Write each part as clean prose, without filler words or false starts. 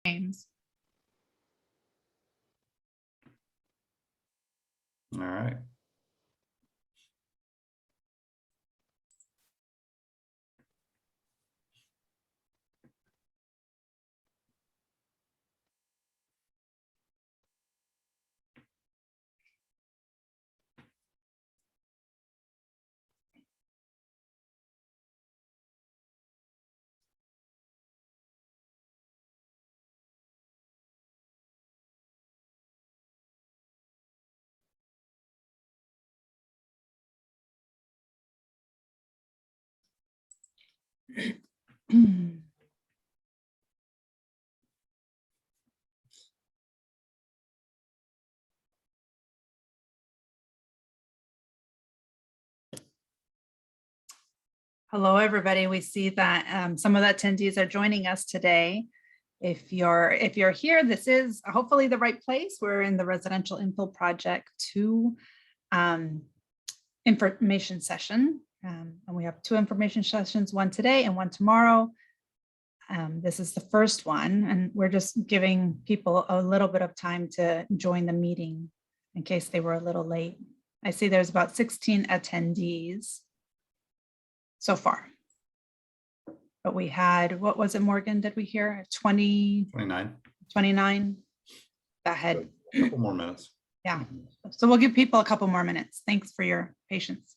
James. All right. Hello, everybody. We see that some of the attendees are joining us today. If you're here, this is hopefully the right place. We're in the Residential Infill Project 2 information session. And we have 2 information sessions, one today and one tomorrow. This is the first one, and we're just giving people a little bit of time to join the meeting in case they were a little late. I see there's about 16 attendees so far. But we had, what was it, Morgan, did we hear? 29? That had A couple more minutes. Yeah. So we'll give people a couple more minutes. Thanks for your patience.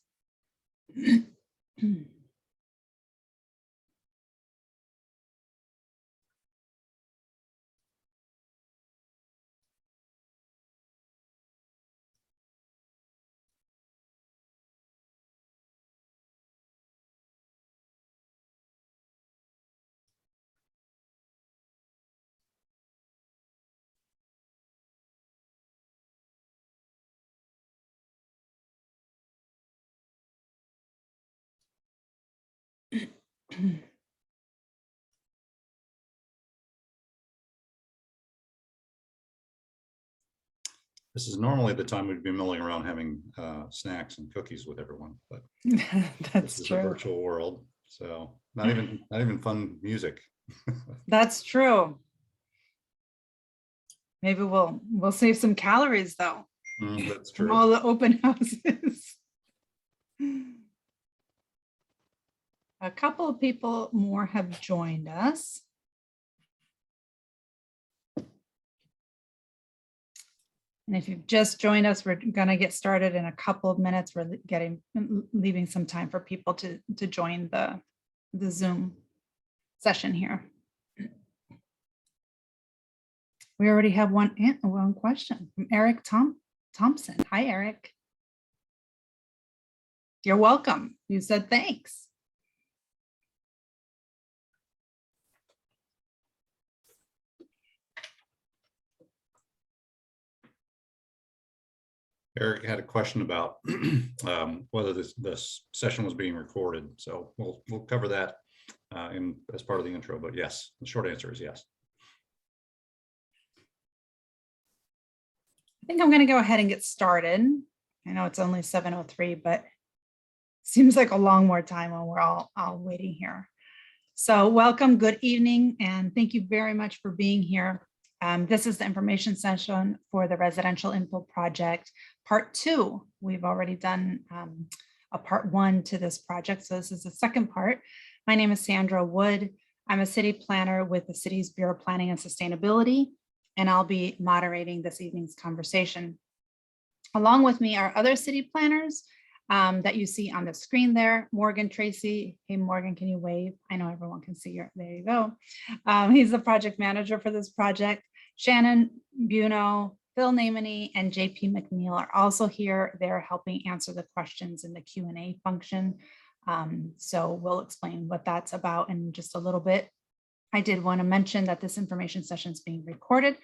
This is normally the time we'd be milling around having snacks and cookies with everyone, but That's this is true. a virtual world, so not even fun music. That's true. Maybe we'll save some calories though. That's From true. all the open houses. A couple of people more have joined us. And if you've just joined us, we're going to get started in a couple of minutes. We're leaving some time for people to join the Zoom session here. We already have one question from Eric Thompson. Hi, Eric. You're welcome. You said thanks. Eric had a question about whether this session was being recorded, so we'll cover that as part of the intro. But yes, the short answer is yes. I think I'm going to go ahead and get started. I know it's only 7:03, but seems like a long more time when we're all waiting here. So welcome, good evening, and thank you very much for being here. This is the information session for the Residential Infill Project, Part 2. We've already done a Part 1 to this project, so this is the second part. My name is Sandra Wood. I'm a city planner with the city's Bureau of Planning and Sustainability, and I'll be moderating this evening's conversation. Along with me are other city planners that you see on the screen there. Morgan, Tracy. Hey, Morgan, can you wave? I know everyone can see you. There you go. He's the project manager for this project. Shannon Buno, Phil Namany, and JP McNeil are also here. They're helping answer the questions in the Q&A function. So we'll explain what that's about in just a little bit. I did want to mention that this information session is being recorded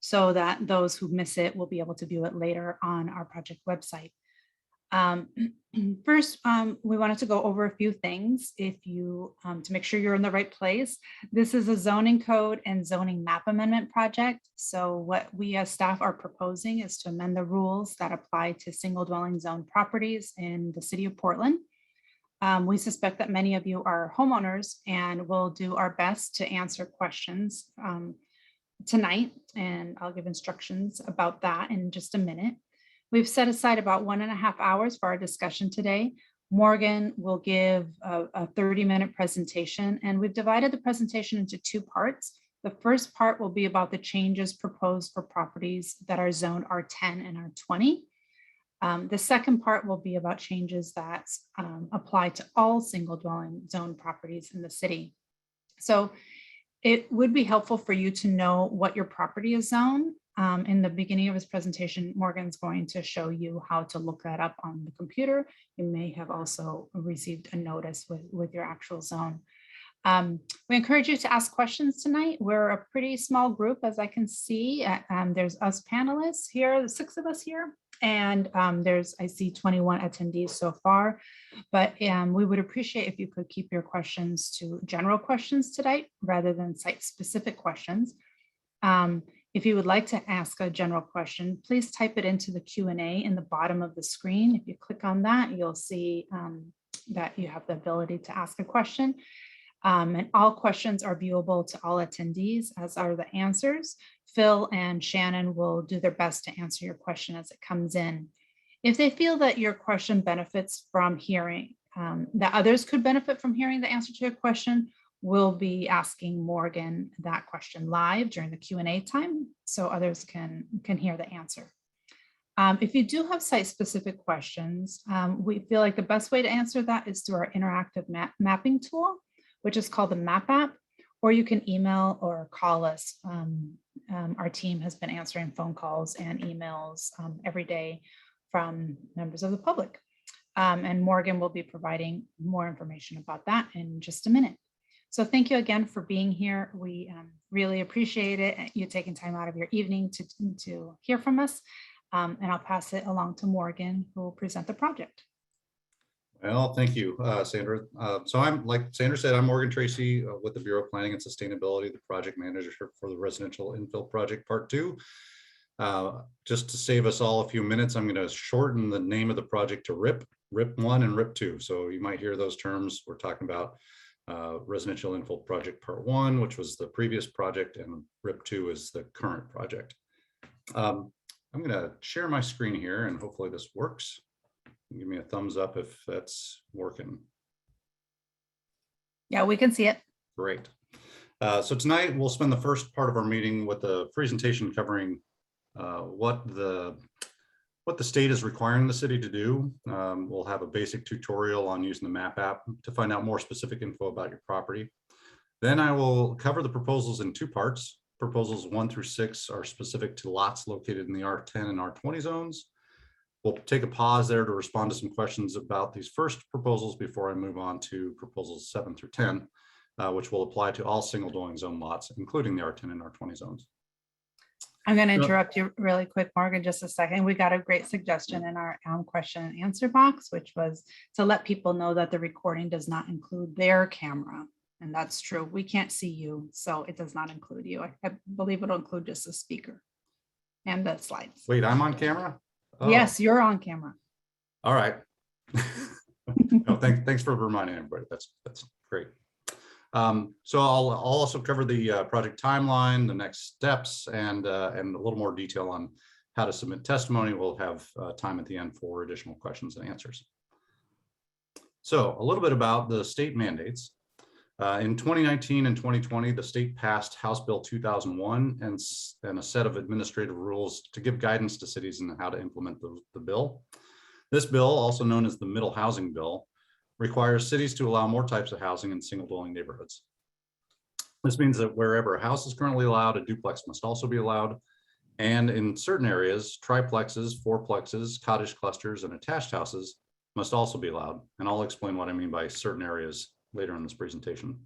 so that those who miss it will be able to view it later on our project website. First, we wanted to go over a few things to make sure you're in the right place. This is a zoning code and zoning map amendment project. So what we as staff are proposing is to amend the rules that apply to single dwelling zone properties in the city of Portland. We suspect that many of you are homeowners, and we'll do our best to answer questions tonight, and I'll give instructions about that in just a minute. We've set aside about 1.5 hours for our discussion today. Morgan will give a 30-minute presentation, and we've divided the presentation into 2 parts. The first part will be about the changes proposed for properties that are zoned R10 and R20. The second part will be about changes that apply to all single dwelling zone properties in the city. So it would be helpful for you to know what your property is zoned. In the beginning of his presentation, Morgan's going to show you how to look that up on the computer. You may have also received a notice with your actual zone. We encourage you to ask questions tonight. We're a pretty small group, as I can see. There's us panelists here, the 6 of us here, and I see 21 attendees so far. But we would appreciate if you could keep your questions to general questions tonight rather than site-specific questions. If you would like to ask a general question, please type it into the Q&A in the bottom of the screen. If you click on that, you'll see that you have the ability to ask a question. And all questions are viewable to all attendees, as are the answers. Phil and Shannon will do their best to answer your question as it comes in. If they feel that your question benefits from hearing, that others could benefit from hearing the answer to your question, we'll be asking Morgan that question live during the Q&A time so others can hear the answer. If you do have site-specific questions, we feel like the best way to answer that is through our interactive mapping tool, which is called the Map app, or you can email or call us. Our team has been answering phone calls and emails every day from members of the public. And Morgan will be providing more information about that in just a minute. So thank you again for being here. We really appreciate it, you taking time out of your evening to hear from us. And I'll pass it along to Morgan, who will present the project. Well, thank you, Sandra. So I'm, like Sandra said, I'm Morgan Tracy with the Bureau of Planning and Sustainability, the project manager for the Residential Infill Project Part 2. Just to save us all a few minutes, I'm going to shorten the name of the project to RIP1 and RIP2. So you might hear those terms. We're talking about Residential Infill Project Part 1, which was the previous project, and RIP2 is the current project. I'm going to share my screen here, and hopefully this works. Give me a thumbs up if that's working. Yeah, we can see it. Great. So tonight we'll spend the first part of our meeting with a presentation covering what the state is requiring the city to do. We'll have a basic tutorial on using the Map app to find out more specific info about your property. Then I will cover the proposals in 2 parts. Proposals 1 through 6 are specific to lots located in the R10 and R20 zones. We'll take a pause there to respond to some questions about these first proposals before I move on to proposals 7 through 10, which will apply to all single dwelling zone lots, including the R10 and R20 zones. I'm going to interrupt you really quick, Morgan, just a second. We got a great suggestion in our question and answer box, which was to let people know that the recording does not include their camera. And that's true. We can't see you, so it does not include you. I believe it'll include just the speaker and the slides. Wait, I'm on camera? Oh. Yes, you're on camera. All right. No, thanks for reminding everybody. That's great. So I'll also cover the project timeline, the next steps, and a little more detail on how to submit testimony. We'll have time at the end for additional questions and answers. So a little bit about the state mandates. In 2019 and 2020, the state passed House Bill 2001 and a set of administrative rules to give guidance to cities in how to implement the bill. This bill, also known as the Middle Housing Bill, requires cities to allow more types of housing in single dwelling neighborhoods. This means that wherever a house is currently allowed, a duplex must also be allowed. And in certain areas, triplexes, fourplexes, cottage clusters, and attached houses must also be allowed. And I'll explain what I mean by certain areas later in this presentation.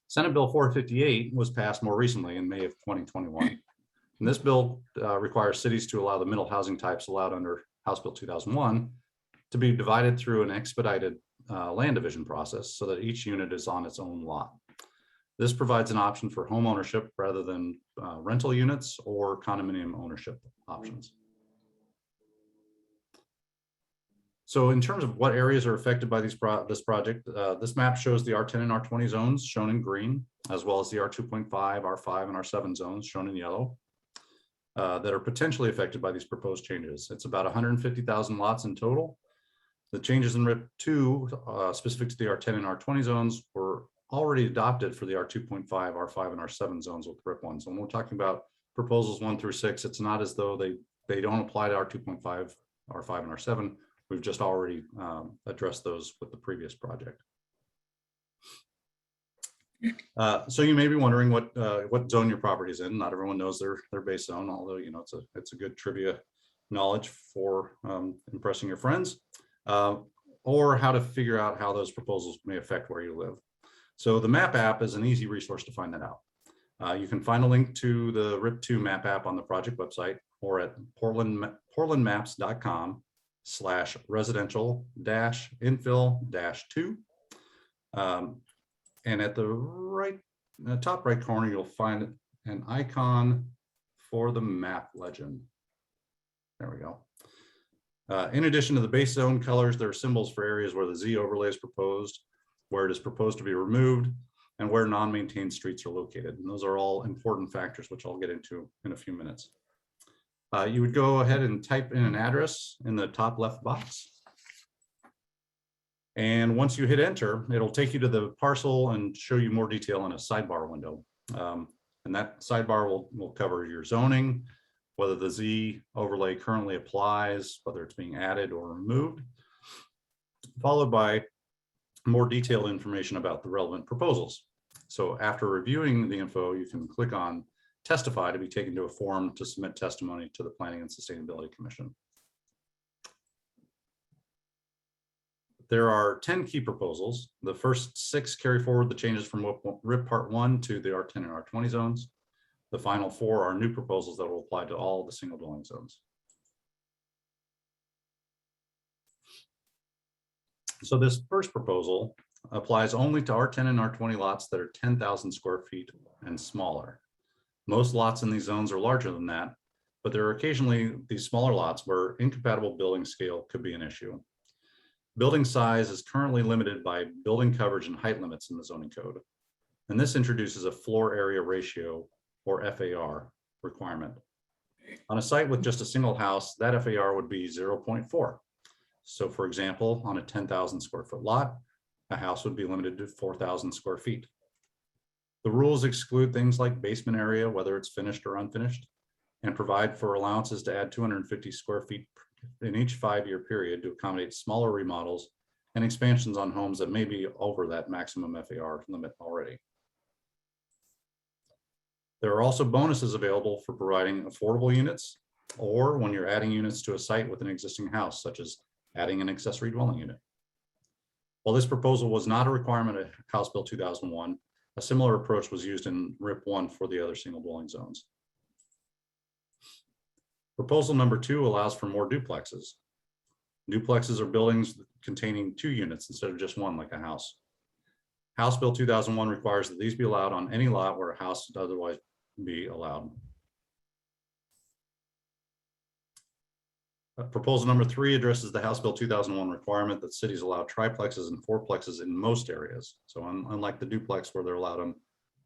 Senate Bill 458 was passed more recently in May of 2021. And this bill requires cities to allow the middle housing types allowed under House Bill 2001 to be divided through an expedited land division process so that each unit is on its own lot. This provides an option for home ownership rather than rental units or condominium ownership options. So in terms of what areas are affected by this project, this map shows the R10 and R20 zones shown in green, as well as the R2.5, R5, and R7 zones shown in yellow that are potentially affected by these proposed changes. It's about 150,000 lots in total. The changes in RIP2 specific to the R10 and R20 zones were already adopted for the R2.5, R5, and R7 zones with RIP1. So when we're talking about proposals 1 through 6, it's not as though they don't apply to R2.5, R5, and R7. We've just already addressed those with the previous project. So you may be wondering what zone your property is in. Not everyone knows their base zone, although you know it's a good trivia knowledge for impressing your friends, or how to figure out how those proposals may affect where you live. So the map app is an easy resource to find that out. You can find a link to the RIP2 map app on the project website or at portlandmaps.com/residential-infill-2. And at the top right corner, you'll find an icon for the map legend. There we go. In addition to the base zone colors, there are symbols for areas where the Z overlay is proposed, where it is proposed to be removed, and where non-maintained streets are located. And those are all important factors, which I'll get into in a few minutes. You would go ahead and type in an address in the top left box. And once you hit enter, it'll take you to the parcel and show you more detail in a sidebar window. And that sidebar will cover your zoning, whether the Z overlay currently applies, whether it's being added or removed, followed by more detailed information about the relevant proposals. So after reviewing the info, you can click on testify to be taken to a forum to submit testimony to the Planning and Sustainability Commission. There are 10 key proposals. The first 6 carry forward the changes from RIP Part 1 to the R10 and R20 zones. The final 4 are new proposals that will apply to all the single dwelling zones. So this first proposal applies only to R10 and R20 lots that are 10,000 square feet and smaller. Most lots in these zones are larger than that, but there are occasionally these smaller lots where incompatible building scale could be an issue. Building size is currently limited by building coverage and height limits in the zoning code. And this introduces a floor area ratio, or FAR, requirement. On a site with just a single house, that FAR would be 0.4. So for example, on a 10,000 square foot lot, a house would be limited to 4,000 square feet. The rules exclude things like basement area, whether it's finished or unfinished, and provide for allowances to add 250 square feet in each 5-year period to accommodate smaller remodels and expansions on homes that may be over that maximum FAR limit already. There are also bonuses available for providing affordable units or when you're adding units to a site with an existing house, such as adding an accessory dwelling unit. While this proposal was not a requirement of House Bill 2001, a similar approach was used in RIP1 for the other single dwelling zones. Proposal number 2 allows for more duplexes. Duplexes are buildings containing 2 units instead of just 1 like a house. House Bill 2001 requires that these be allowed on any lot where a house would otherwise be allowed. Proposal number 3 addresses the House Bill 2001 requirement that cities allow triplexes and fourplexes in most areas. So unlike the duplex where they're allowed on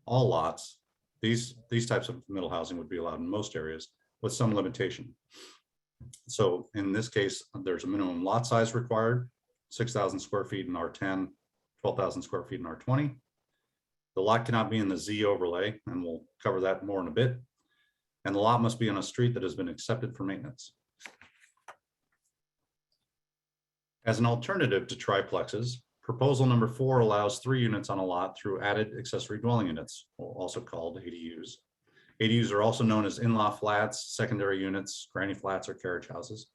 all lots, these types of middle housing would be allowed in most areas with some limitation. So in this case, there's a minimum lot size required, 6,000 square feet in R10, 12,000 square feet in R20. The lot cannot be in the Z overlay, and we'll cover that more in a bit. And the lot must be on a street that has been accepted for maintenance. As an alternative to triplexes, proposal number 4 allows 3 units on a lot through added accessory dwelling units, also called ADUs. ADUs are also known as in-law flats, secondary units, granny flats, or carriage houses.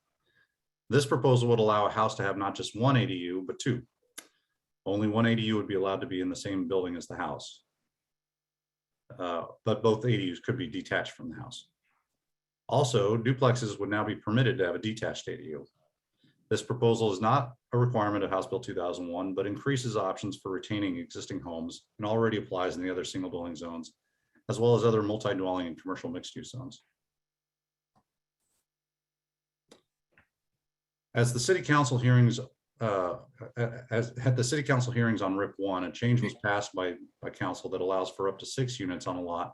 This proposal would allow a house to have not just 1 ADU, but 2. Only 1 ADU would be allowed to be in the same building as the house. But both ADUs could be detached from the house. Also, duplexes would now be permitted to have a detached ADU. This proposal is not a requirement of House Bill 2001, but increases options for retaining existing homes and already applies in the other single dwelling zones, as well as other multi-dwelling and commercial mixed-use zones. As the city council hearings, as had the city council hearings on RIP1, a change was passed by council that allows for up to 6 units on a lot,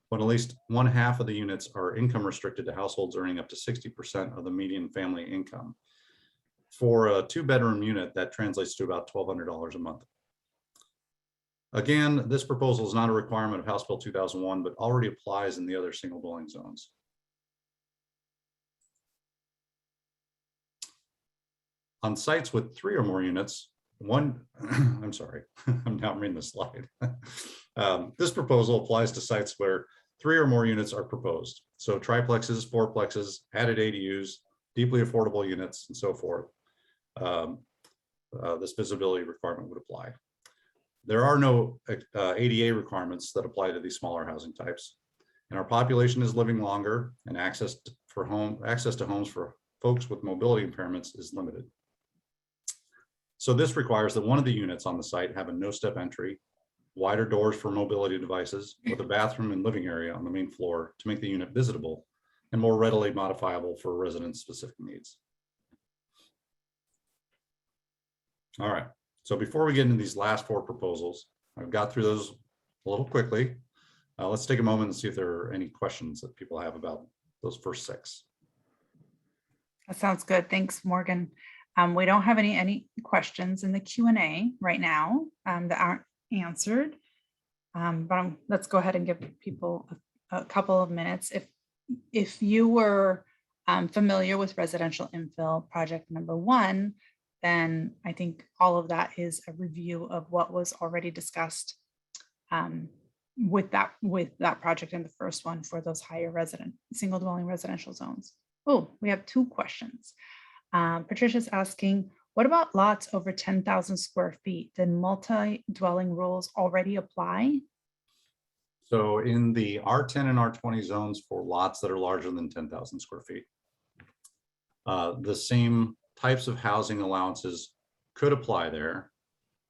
when at least one half of the units are income restricted to households earning up to 60% of the median family income. For a 2-bedroom unit, that translates to about $1,200 a month. Again, this proposal is not a requirement of House Bill 2001, but already applies in the other single dwelling zones. On sites with 3 or more units, I'm sorry, I'm now reading the slide. This proposal applies to sites where 3 or more units are proposed. So triplexes, fourplexes, added ADUs, deeply affordable units, and so forth. This visibility requirement would apply. There are no ADA requirements that apply to these smaller housing types. And our population is living longer, and access to homes for folks with mobility impairments is limited. So this requires that one of the units on the site have a no-step entry, wider doors for mobility devices, with a bathroom and living area on the main floor to make the unit visitable and more readily modifiable for residents' specific needs. All right, so before we get into these last 4 proposals, I've got through those a little quickly. Let's take a moment and see if there are any questions that people have about those first 6. That sounds good. Thanks, Morgan. We don't have any questions in the Q&A right now that aren't answered. But let's go ahead and give people a couple of minutes. If you were familiar with Residential Infill Project number 1, then I think all of that is a review of what was already discussed with that project in the first one for those higher single dwelling residential zones. Oh, we have 2 questions. Patricia's asking, what about lots over 10,000 square feet? Did multi-dwelling rules already apply? So in the R10 and R20 zones for lots that are larger than 10,000 square feet, the same types of housing allowances could apply there,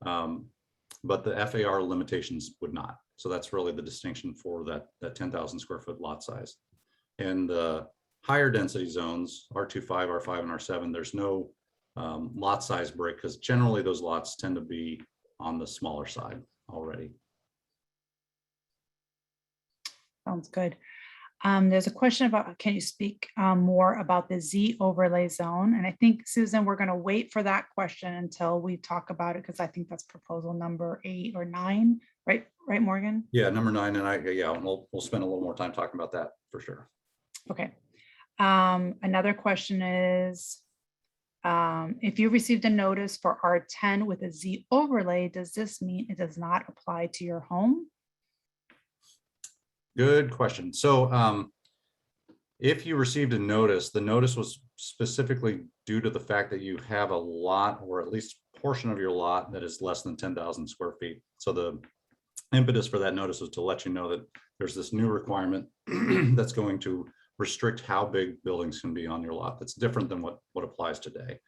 but the FAR limitations would not. So that's really the distinction for that 10,000 square foot lot size. And the higher density zones, R25, R5, and R7, there's no lot size break because generally those lots tend to be on the smaller side already. Sounds good. There's a question about, can you speak more about the Z overlay zone? And I think, Susan, we're going to wait for that question until we talk about it, because I think that's proposal number 8 or 9, right? Right, Morgan? Yeah, number 9, and we'll spend a little more time talking about that for sure. Okay. Another question is, if you received a notice for R10 with a Z overlay, does this mean it does not apply to your home? Good question. So if you received a notice, the notice was specifically due to the fact that you have a lot, or at least portion of your lot, that is less than 10,000 square feet. So the impetus for that notice was to let you know that there's this new requirement that's going to restrict how big buildings can be on your lot. That's different than what applies today.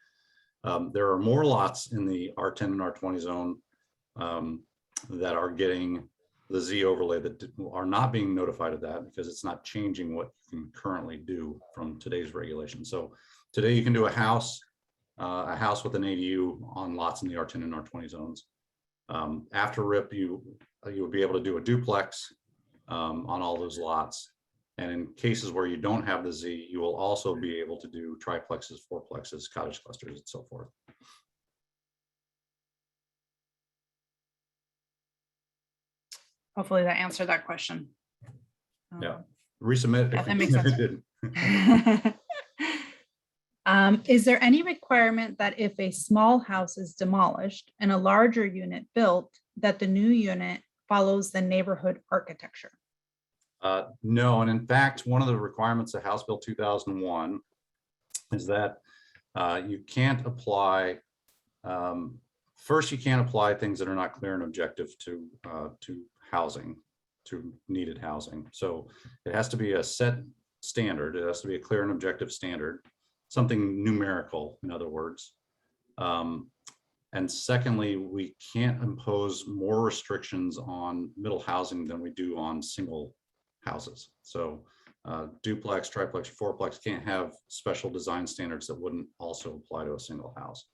There are more lots in the R10 and R20 zone that are getting the Z overlay that are not being notified of that because it's not changing what you can currently do from today's regulation. So today you can do a house with an ADU on lots in the R10 and R20 zones. After RIP, you would be able to do a duplex on all those lots. And in cases where you don't have the Z, you will also be able to do triplexes, fourplexes, cottage clusters, and so forth. Hopefully that answered that question. Yeah, resubmit Yeah, if that makes it sense. didn't. Is there any requirement that if a small house is demolished and a larger unit built, that the new unit follows the neighborhood architecture? No, and in fact, one of the requirements of House Bill 2001 is that you can't apply, first, you can't apply things that are not clear and objective to housing, to needed housing. So it has to be a set standard. It has to be a clear and objective standard, something numerical, in other words. And secondly, we can't impose more restrictions on middle housing than we do on single houses. So Duplex, triplex, fourplex can't have special design standards that wouldn't also apply to a single house.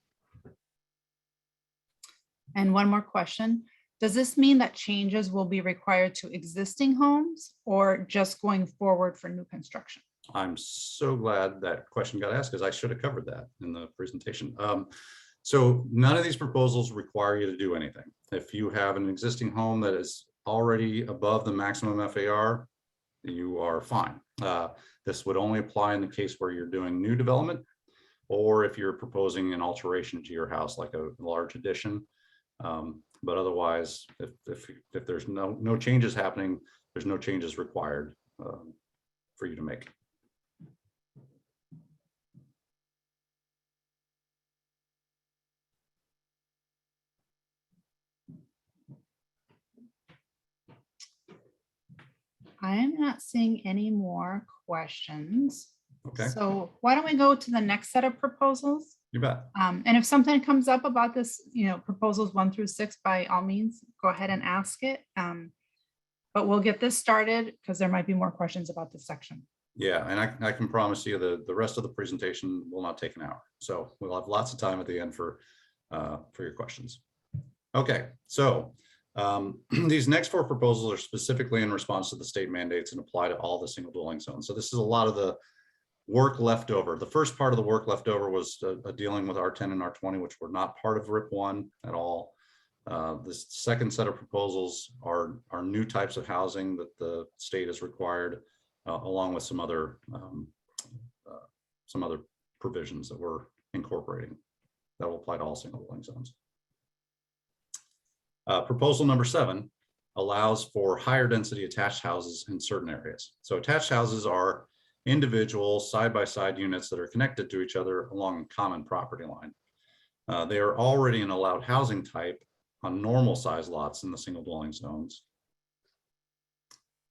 And one more question. Does this mean that changes will be required to existing homes or just going forward for new construction? I'm so glad that question got asked because I should have covered that in the presentation. So none of these proposals require you to do anything. If you have an existing home that is already above the maximum FAR, you are fine. This would only apply in the case where you're doing new development or if you're proposing an alteration to your house, like a large addition. But otherwise, if there's no changes happening, there's no changes required for you to make. I am not seeing any more questions. Okay, So why don't we go to the next set of proposals? you bet. And if something comes up about this, proposals 1 through 6, by all means, go ahead and ask it. But we'll get this started because there might be more questions about this section. Yeah, and I can promise you the rest of the presentation will not take an hour. So we'll have lots of time at the end for your questions. Okay, so these next 4 proposals are specifically in response to the state mandates and apply to all the single dwelling zones. So this is a lot of the work left over. The first part of the work left over was dealing with R10 and R20, which were not part of RIP1 at all. This second set of proposals are new types of housing that the state has required, along with some other provisions that we're incorporating that will apply to all single dwelling zones. Proposal number 7 allows for higher density attached houses in certain areas. So attached houses are individual side-by-side units that are connected to each other along a common property line. They are already an allowed housing type on normal size lots in the single dwelling zones.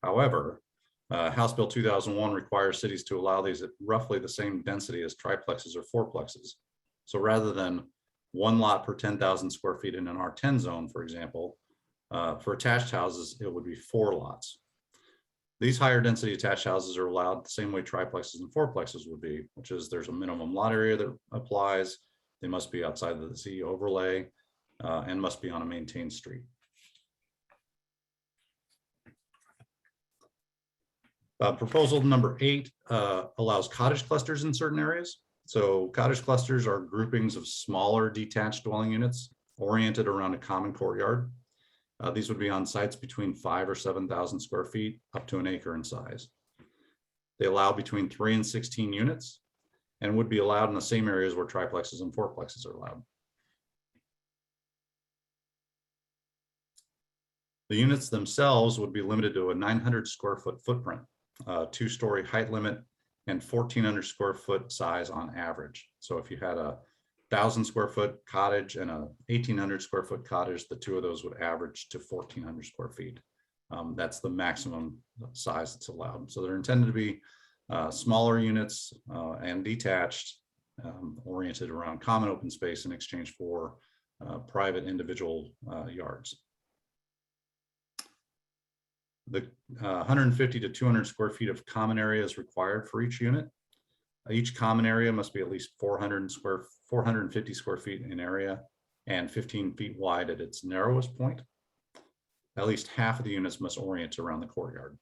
However, House Bill 2001 requires cities to allow these at roughly the same density as triplexes or fourplexes. So rather than 1 lot per 10,000 square feet in an R10 zone, for example, for attached houses, it would be 4 lots. These higher density attached houses are allowed the same way triplexes and fourplexes would be, which is there's a minimum lot area that applies. They must be outside of the Z overlay and must be on a maintained street. Proposal number 8 allows cottage clusters in certain areas. So cottage clusters are groupings of smaller detached dwelling units oriented around a common courtyard. These would be on sites between 5,000 or 7,000 square feet up to an acre in size. They allow between 3 and 16 units and would be allowed in the same areas where triplexes and fourplexes are allowed. The units themselves would be limited to a 900 square foot footprint, 2-story height limit, and 1,400 square foot size on average. So if you had a 1,000 square foot cottage and a 1,800 square foot cottage, the two of those would average to 1,400 square feet. That's the maximum size that's allowed. So they're intended to be smaller units and detached, oriented around common open space in exchange for private individual yards. The 150 to 200 square feet of common area is required for each unit. Each common area must be at least 450 square feet in area and 15 feet wide at its narrowest point. At least half of the units must orient around the courtyard.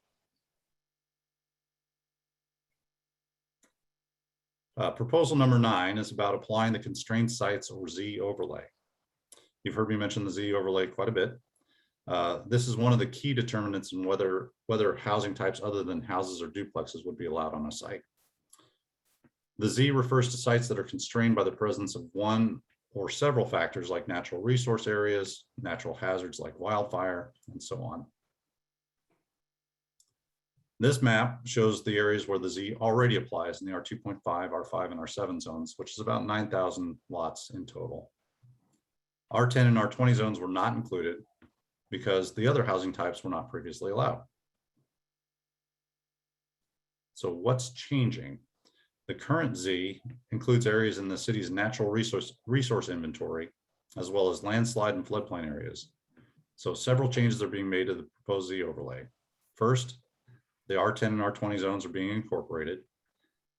Proposal number 9 is about applying the constrained sites or Z overlay. You've heard me mention the Z overlay quite a bit. This is one of the key determinants in whether housing types other than houses or duplexes would be allowed on a site. The Z refers to sites that are constrained by the presence of one or several factors like natural resource areas, natural hazards like wildfire, and so on. This map shows the areas where the Z already applies in the R2.5, R5, and R7 zones, which is about 9,000 lots in total. R10 and R20 zones were not included because the other housing types were not previously allowed. So what's changing? The current Z includes areas in the city's natural resource inventory, as well as landslide and floodplain areas. So several changes are being made to the proposed Z overlay. First, the R10 and R20 zones are being incorporated.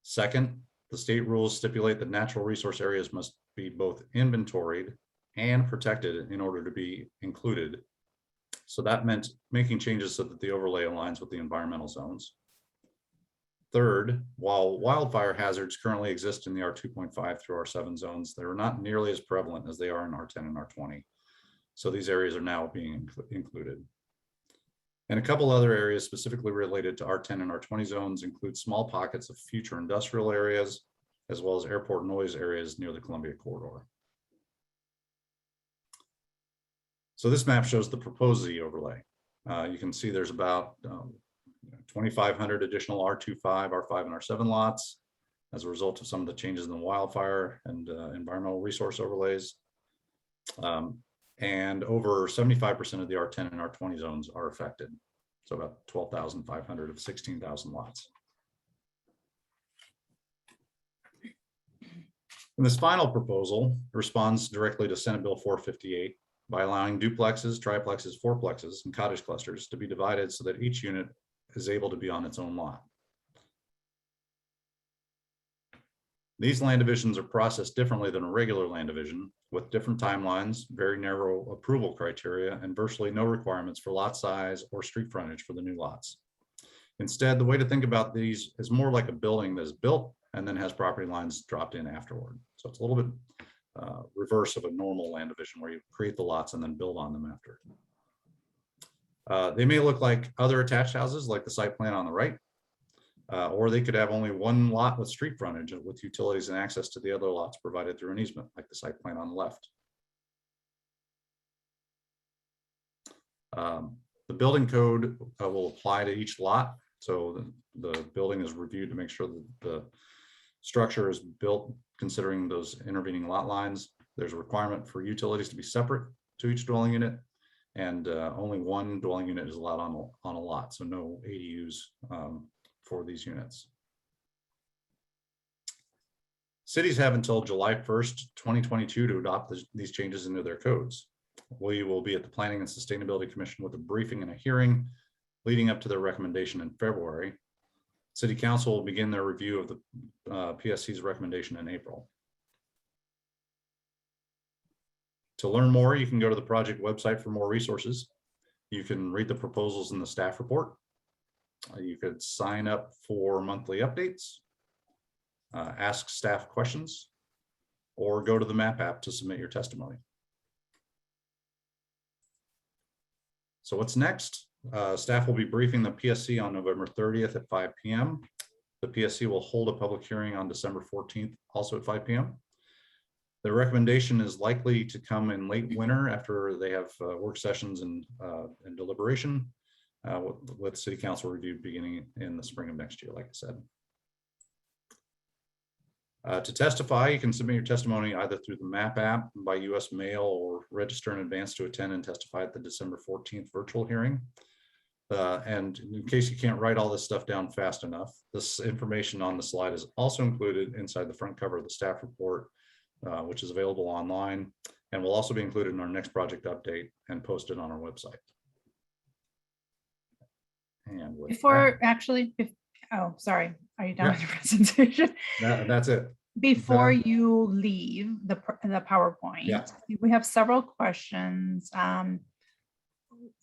Second, the state rules stipulate that natural resource areas must be both inventoried and protected in order to be included. So that meant making changes so that the overlay aligns with the environmental zones. Third, while wildfire hazards currently exist in the R2.5 through R7 zones, they're not nearly as prevalent as they are in R10 and R20. So these areas are now being included. And a couple other areas specifically related to R10 and R20 zones include small pockets of future industrial areas, as well as airport noise areas near the Columbia Corridor. So this map shows the proposed Z overlay. You can see there's about 2,500 additional R25, R5, and R7 lots as a result of some of the changes in the wildfire and environmental resource overlays. And over 75% of the R10 and R20 zones are affected. So about 12,500 of 16,000 lots. And this final proposal responds directly to Senate Bill 458 by allowing duplexes, triplexes, fourplexes, and cottage clusters to be divided so that each unit is able to be on its own lot. These land divisions are processed differently than a regular land division, with different timelines, very narrow approval criteria, and virtually no requirements for lot size or street frontage for the new lots. Instead, the way to think about these is more like a building that is built and then has property lines dropped in afterward. So it's a little bit reverse of a normal land division where you create the lots and then build on them after. They may look like other attached houses like the site plan on the right, or they could have only one lot with street frontage with utilities and access to the other lots provided through an easement like the site plan on the left. The building code will apply to each lot. So the building is reviewed to make sure that the structure is built considering those intervening lot lines. There's a requirement for utilities to be separate to each dwelling unit, and only one dwelling unit is allowed on a lot, so no ADUs for these units. Cities have until July 1st, 2022 to adopt these changes into their codes. We will be at the Planning and Sustainability Commission with a briefing and a hearing leading up to their recommendation in February. City Council will begin their review of the PSC's recommendation in April. To learn more, you can go to the project website for more resources. You can read the proposals in the staff report. You could sign up for monthly updates, ask staff questions, or go to the map app to submit your testimony. So what's next? Staff will be briefing the PSC on November 30th at 5 p.m. The PSC will hold a public hearing on December 14th, also at 5 p.m. The recommendation is likely to come in late winter after they have work sessions and deliberation with City Council review beginning in the spring of next year, like I said. To testify, you can submit your testimony either through the MAP app, by US mail, or register in advance to attend and testify at the December 14th virtual hearing. And in case you can't write all this stuff down fast enough, this information on the slide is also included inside the front cover of the staff report, which is available online, and will also be included in our next project update and posted on our website. And before that, actually, oh, sorry. Are you done with your presentation? That's it. Before you leave the PowerPoint, we have several questions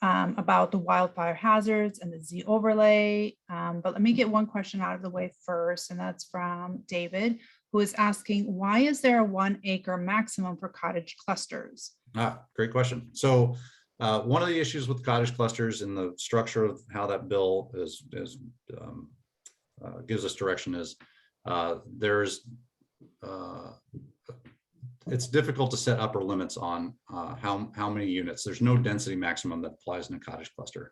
about the wildfire hazards and the Z overlay. But let me get one question out of the way first, and that's from David, who is asking, why is there a 1 acre maximum for cottage clusters? Great question. So one of the issues with cottage clusters and the structure of how that bill gives us direction is it's difficult to set upper limits on how many units. There's no density maximum that applies in a cottage cluster.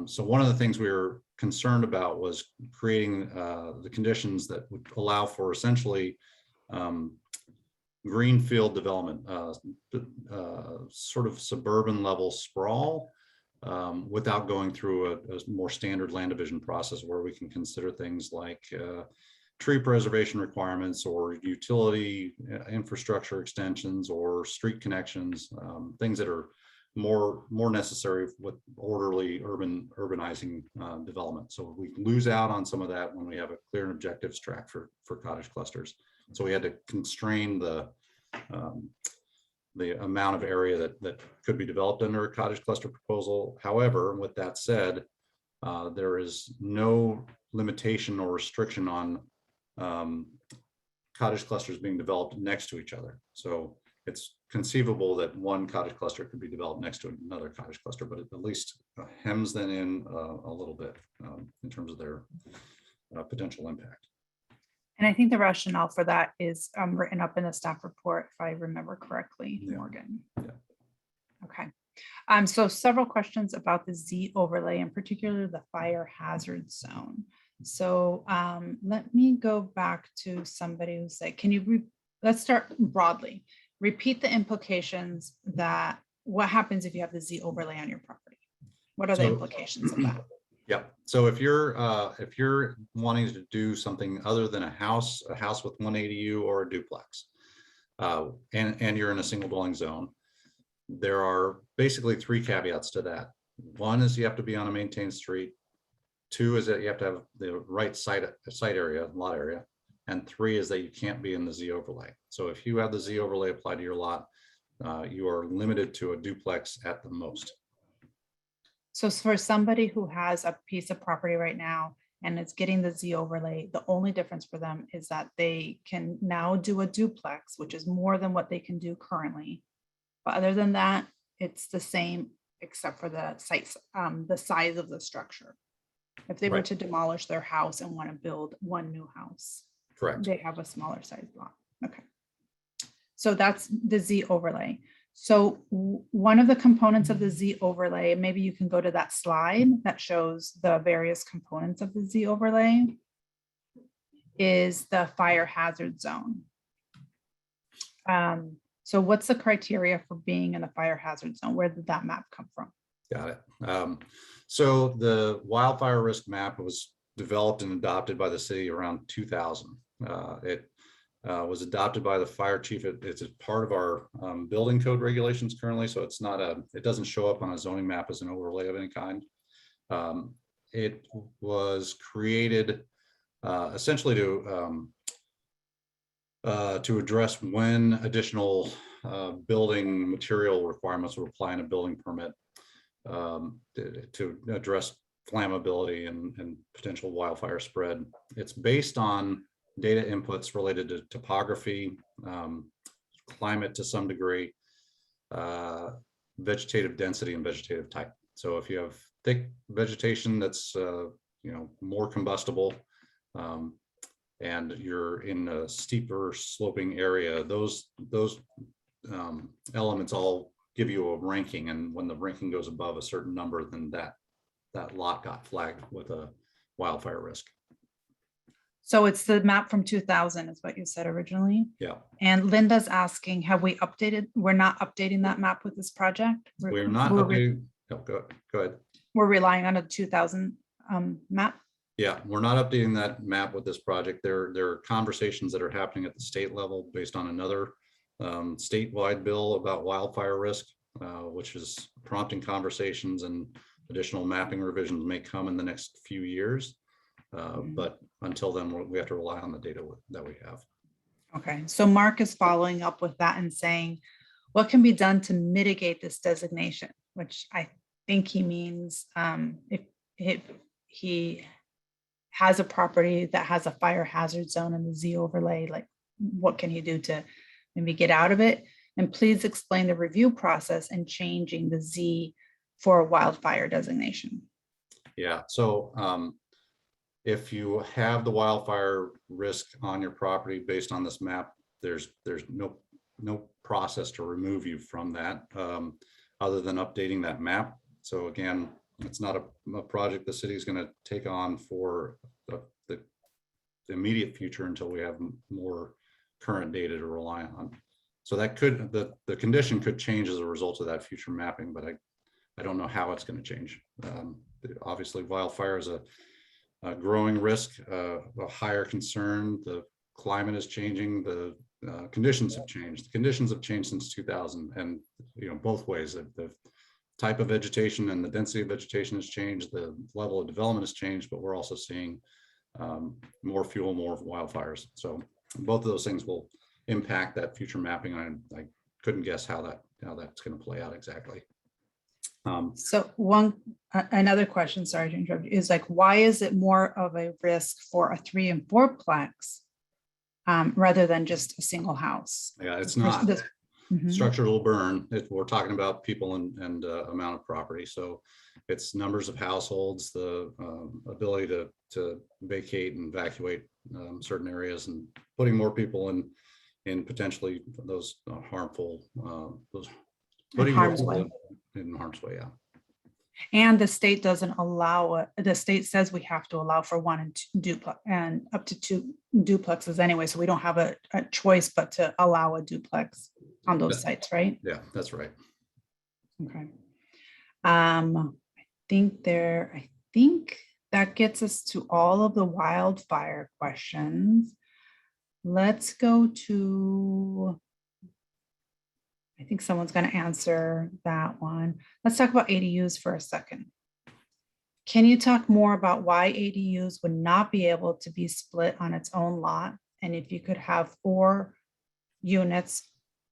So one of the things we were concerned about was creating the conditions that would allow for essentially greenfield development, sort of suburban level sprawl, without going through a more standard land division process where we can consider things like tree preservation requirements or utility infrastructure extensions or street connections, things that are more necessary with orderly urbanizing development. So we lose out on some of that when we have a clear and objectives track for cottage clusters. So we had to constrain the amount of area that could be developed under a cottage cluster proposal. However, with that said, there is no limitation or restriction on cottage clusters being developed next to each other. So it's conceivable that one cottage cluster could be developed next to another cottage cluster, but it at least hems them in a little bit in terms of their potential impact. And I think the rationale for that is written up in the staff report, if I remember correctly, Yeah. Morgan. Yeah. Okay. So several questions about the Z overlay, in particular the fire hazard zone. So let me go back to somebody who said, can you, let's start broadly. Repeat the implications that what happens if you have the Z overlay on your property? What are the implications of that? Yeah. So if you're wanting to do something other than a house with one ADU or a duplex, and you're in a single dwelling zone, there are basically 3 caveats to that. One is you have to be on a maintained street. 2 is that you have to have the right site area, lot area. And 3 is that you can't be in the Z overlay. So if you have the Z overlay applied to your lot, you are limited to a duplex at the most. So for somebody who has a piece of property right now and it's getting the Z overlay, the only difference for them is that they can now do a duplex, which is more than what they can do currently. But other than that, it's the same except for the size of the structure. If they were to demolish their house and want to build one new house, correct, they have a smaller size lot. Okay. So that's the Z overlay. So one of the components of the Z overlay, maybe you can go to that slide that shows the various components of the Z overlay, is the fire hazard zone. So what's the criteria for being in the fire hazard zone? Where did that map come from? Got it. So the wildfire risk map was developed and adopted by the city around 2000. It was adopted by the fire chief. It's a part of our building code regulations currently, so it's not it doesn't show up on a zoning map as an overlay of any kind. It was created essentially to address when additional building material requirements would apply in a building permit, to address flammability and potential wildfire spread. It's based on data inputs related to topography, climate to some degree, vegetative density and vegetative type. So if you have thick vegetation that's more combustible, and you're in a steeper sloping area, those elements all give you a ranking, and when the ranking goes above a certain number, then that lot got flagged with a wildfire risk. So it's the map from 2000 is what you said originally. Yeah. And Linda's asking, have we updated? We're not updating that map with this project. We're not updating. Go ahead. We're relying on a 2000 map. Yeah, we're not updating that map with this project. There are conversations that are happening at the state level based on another statewide bill about wildfire risk, which is prompting conversations, and additional mapping revisions may come in the next few years. But until then, we have to rely on the data that we have. Okay, so Mark is following up with that and saying, what can be done to mitigate this designation? Which I think he means if he has a property that has a fire hazard zone and the Z overlay, like what can he do to maybe get out of it? And please explain the review process and changing the Z for a wildfire designation. Yeah, so if you have the wildfire risk on your property based on this map, there's no process to remove you from that other than updating that map. So again, it's not a project the city is going to take on for the immediate future until we have more current data to rely on. So that could, the condition could change as a result of that future mapping, but I don't know how it's going to change. Obviously, wildfire is a growing risk, a higher concern. The climate is changing. The conditions have changed. The conditions have changed since 2000, and both ways. type of vegetation and the density of vegetation has changed, the level of development has changed, but we're also seeing more fuel, more wildfires. So both of those things will impact that future mapping. I couldn't guess how that's going to play out exactly. So another question, sorry to interrupt you, is like, why is it more of a risk for a 3 and 4 plex rather than just a single house? Yeah, it's not. Mhm. Structure will burn. We're talking about people and amount of property. So it's numbers of households, the ability to vacate and evacuate certain areas, and putting more people in potentially those harmful putting more people in harm's way. Yeah. And the state doesn't allow it. The state says we have to allow for 1 and 2 duplex and up to 2 duplexes anyway. So we don't have a choice but to allow a duplex on those sites, right? Yeah, that's right. Okay. I think that gets us to all of the wildfire questions. Let's go to, I think someone's going to answer that one. Let's talk about ADUs for a second. Can you talk more about why ADUs would not be able to be split on its own lot? And if you could have 4 units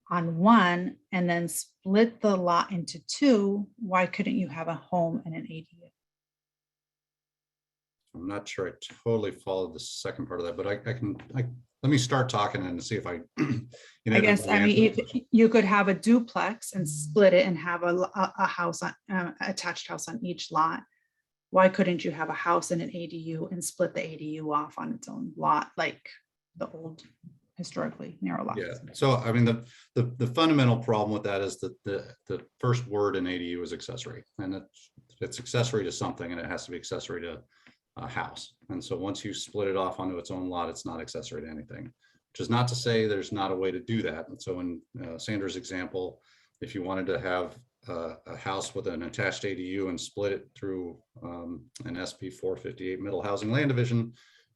on one and then split the lot into 2, why couldn't you have a home and an ADU? I'm not sure I totally followed the second part of that, but let me start talking and see if I I guess, I mean, if you could have a duplex and split it and have a house on attached house on each lot, why couldn't you have a house and an ADU and split the ADU off on its own lot, like the old historically narrow lots? Yeah. So I mean, the fundamental problem with that is that the first word in ADU is accessory, and it's accessory to something, and it has to be accessory to a house. And so once you split it off onto its own lot, it's not accessory to anything, which is not to say there's not a way to do that. And so in Sandra's example, if you wanted to have a house with an attached ADU and split it through an SB 458 middle housing land division,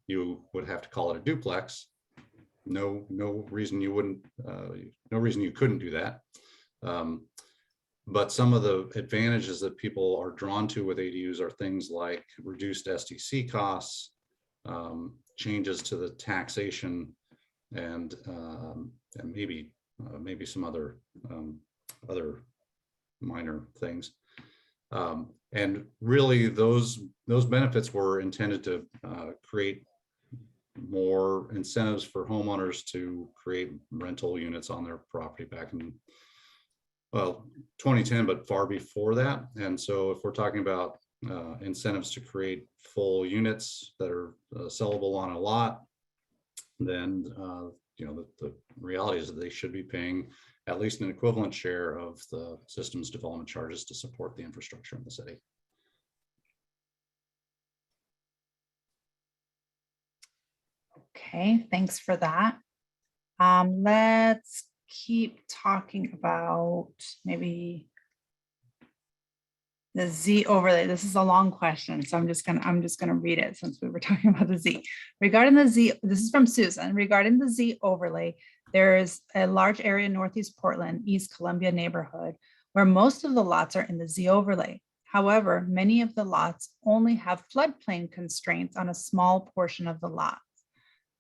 you would have to call it a duplex. No reason you wouldn't, no reason you couldn't do that. But some of the advantages that people are drawn to with ADUs are things like reduced SDC costs, changes to the taxation, and maybe some other minor things. And really, those benefits were intended to create more incentives for homeowners to create rental units on their property back in, well, 2010, but far before that. And so if we're talking about incentives to create full units that are sellable on a lot, then the reality is that they should be paying at least an equivalent share of the system's development charges to support the infrastructure in the city. Okay, thanks for that. Let's keep talking about maybe the Z overlay. This is a long question, so I'm just gonna read it since we were talking about the Z. Regarding the Z, this is from Susan. Regarding the Z overlay, there is a large area in Northeast Portland, East Columbia neighborhood, where most of the lots are in the Z overlay. However, many of the lots only have floodplain constraints on a small portion of the lot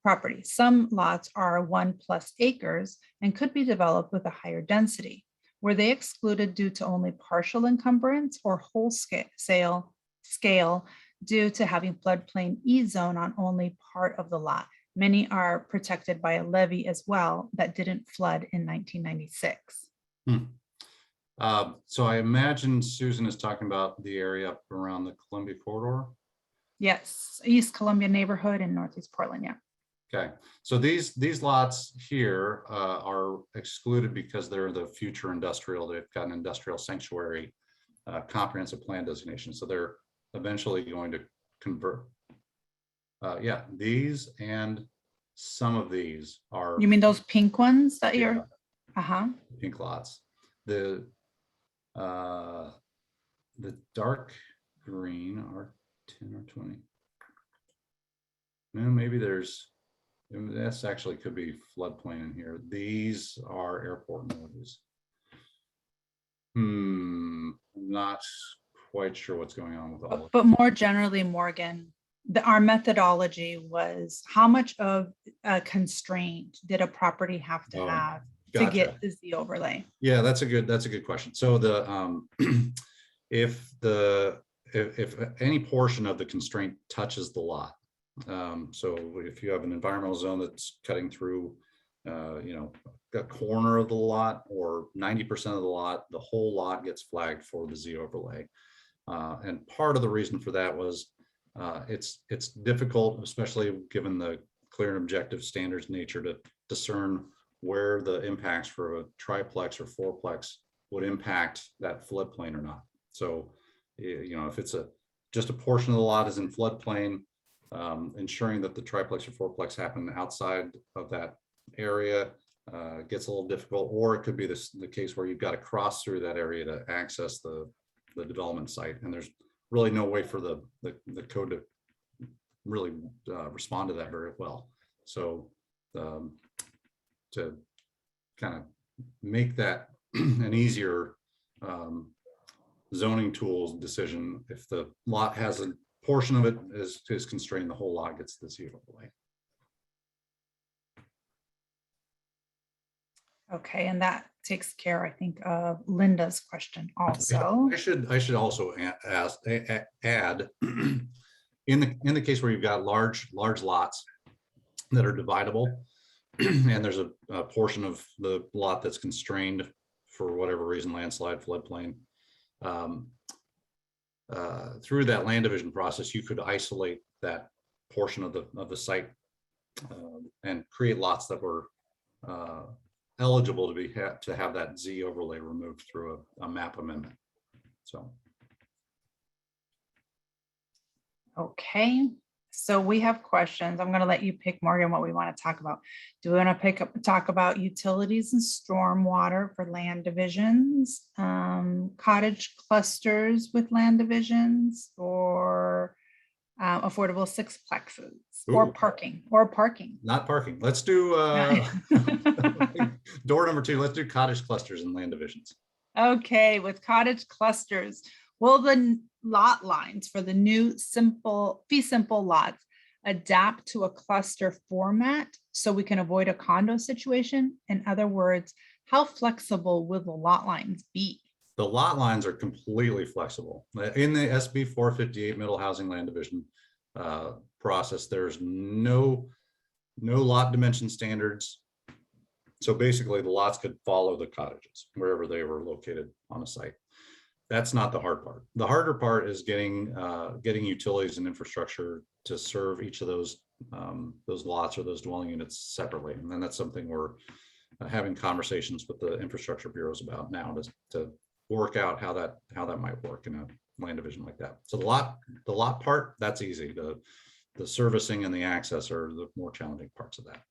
property. Some lots are 1+ acres and could be developed with a higher density. Were they excluded due to only partial encumbrance or whole scale due to having floodplain E-zone on only part of the lot? Many are protected by a levee as well that didn't flood in 1996. So I imagine Susan is talking about the area up around the Columbia corridor. Yes, East Columbia neighborhood in Northeast Portland, yeah. Okay, so these lots here are excluded because they're the future industrial. They've got an industrial sanctuary comprehensive plan designation. So they're eventually going to convert. Yeah, these and some of these are. You mean those pink ones that you're? Yeah, pink lots. The dark green are 10 or 20. No, maybe there's. That's actually could be floodplain in here. These are airport noise. I'm not quite sure what's going on with all of But more generally, Morgan, our methodology was how much of a constraint did a property have to Oh, have to gotcha. get the overlay? Yeah, that's a good question. So the if any portion of the constraint touches the lot, so if you have an environmental zone that's cutting through, a corner of the lot or 90% of the lot, the whole lot gets flagged for the Z overlay. And part of the reason for that was it's difficult, especially given the clear and objective standards nature, to discern where the impacts for a triplex or fourplex would impact that floodplain or not. So, if it's just a portion of the lot is in floodplain, ensuring that the triplex or fourplex happen outside of that area gets a little difficult, or it could be the case where you've got to cross through that area to access the development site, and there's really no way for the code to really respond to that very well. So to kind of make that an easier zoning tools decision, if the lot has a portion of it is constrained, the whole lot gets the Z overlay. Okay, and that takes care, I think, of Linda's question also. I should also add in the case where you've got large lots that are dividable, and there's a portion of the lot that's constrained for whatever reason, landslide, floodplain. Through that land division process, you could isolate that portion of the site and create lots that were eligible to have that Z overlay removed through a map amendment. So. Okay, so we have questions. I'm going to let you pick, Morgan, what we want to talk about. Do we want to talk about utilities and stormwater for land divisions, cottage clusters with land divisions, or affordable sixplexes, or parking, Not parking. Let's do door number 2. Let's do cottage clusters and land divisions. Okay, with cottage clusters, will the lot lines for the new fee simple lots adapt to a cluster format so we can avoid a condo situation? In other words, how flexible will the lot lines be? The lot lines are completely flexible. In the SB 458 middle housing land division process, there's no lot dimension standards. So basically the lots could follow the cottages wherever they were located on a site. That's not the hard part. The harder part is getting utilities and infrastructure to serve each of those lots or those dwelling units separately. And then that's something we're having conversations with the infrastructure bureaus about now to work out how that might work in a land division like that. So the lot part, that's easy. The servicing and the access are the more challenging parts of that.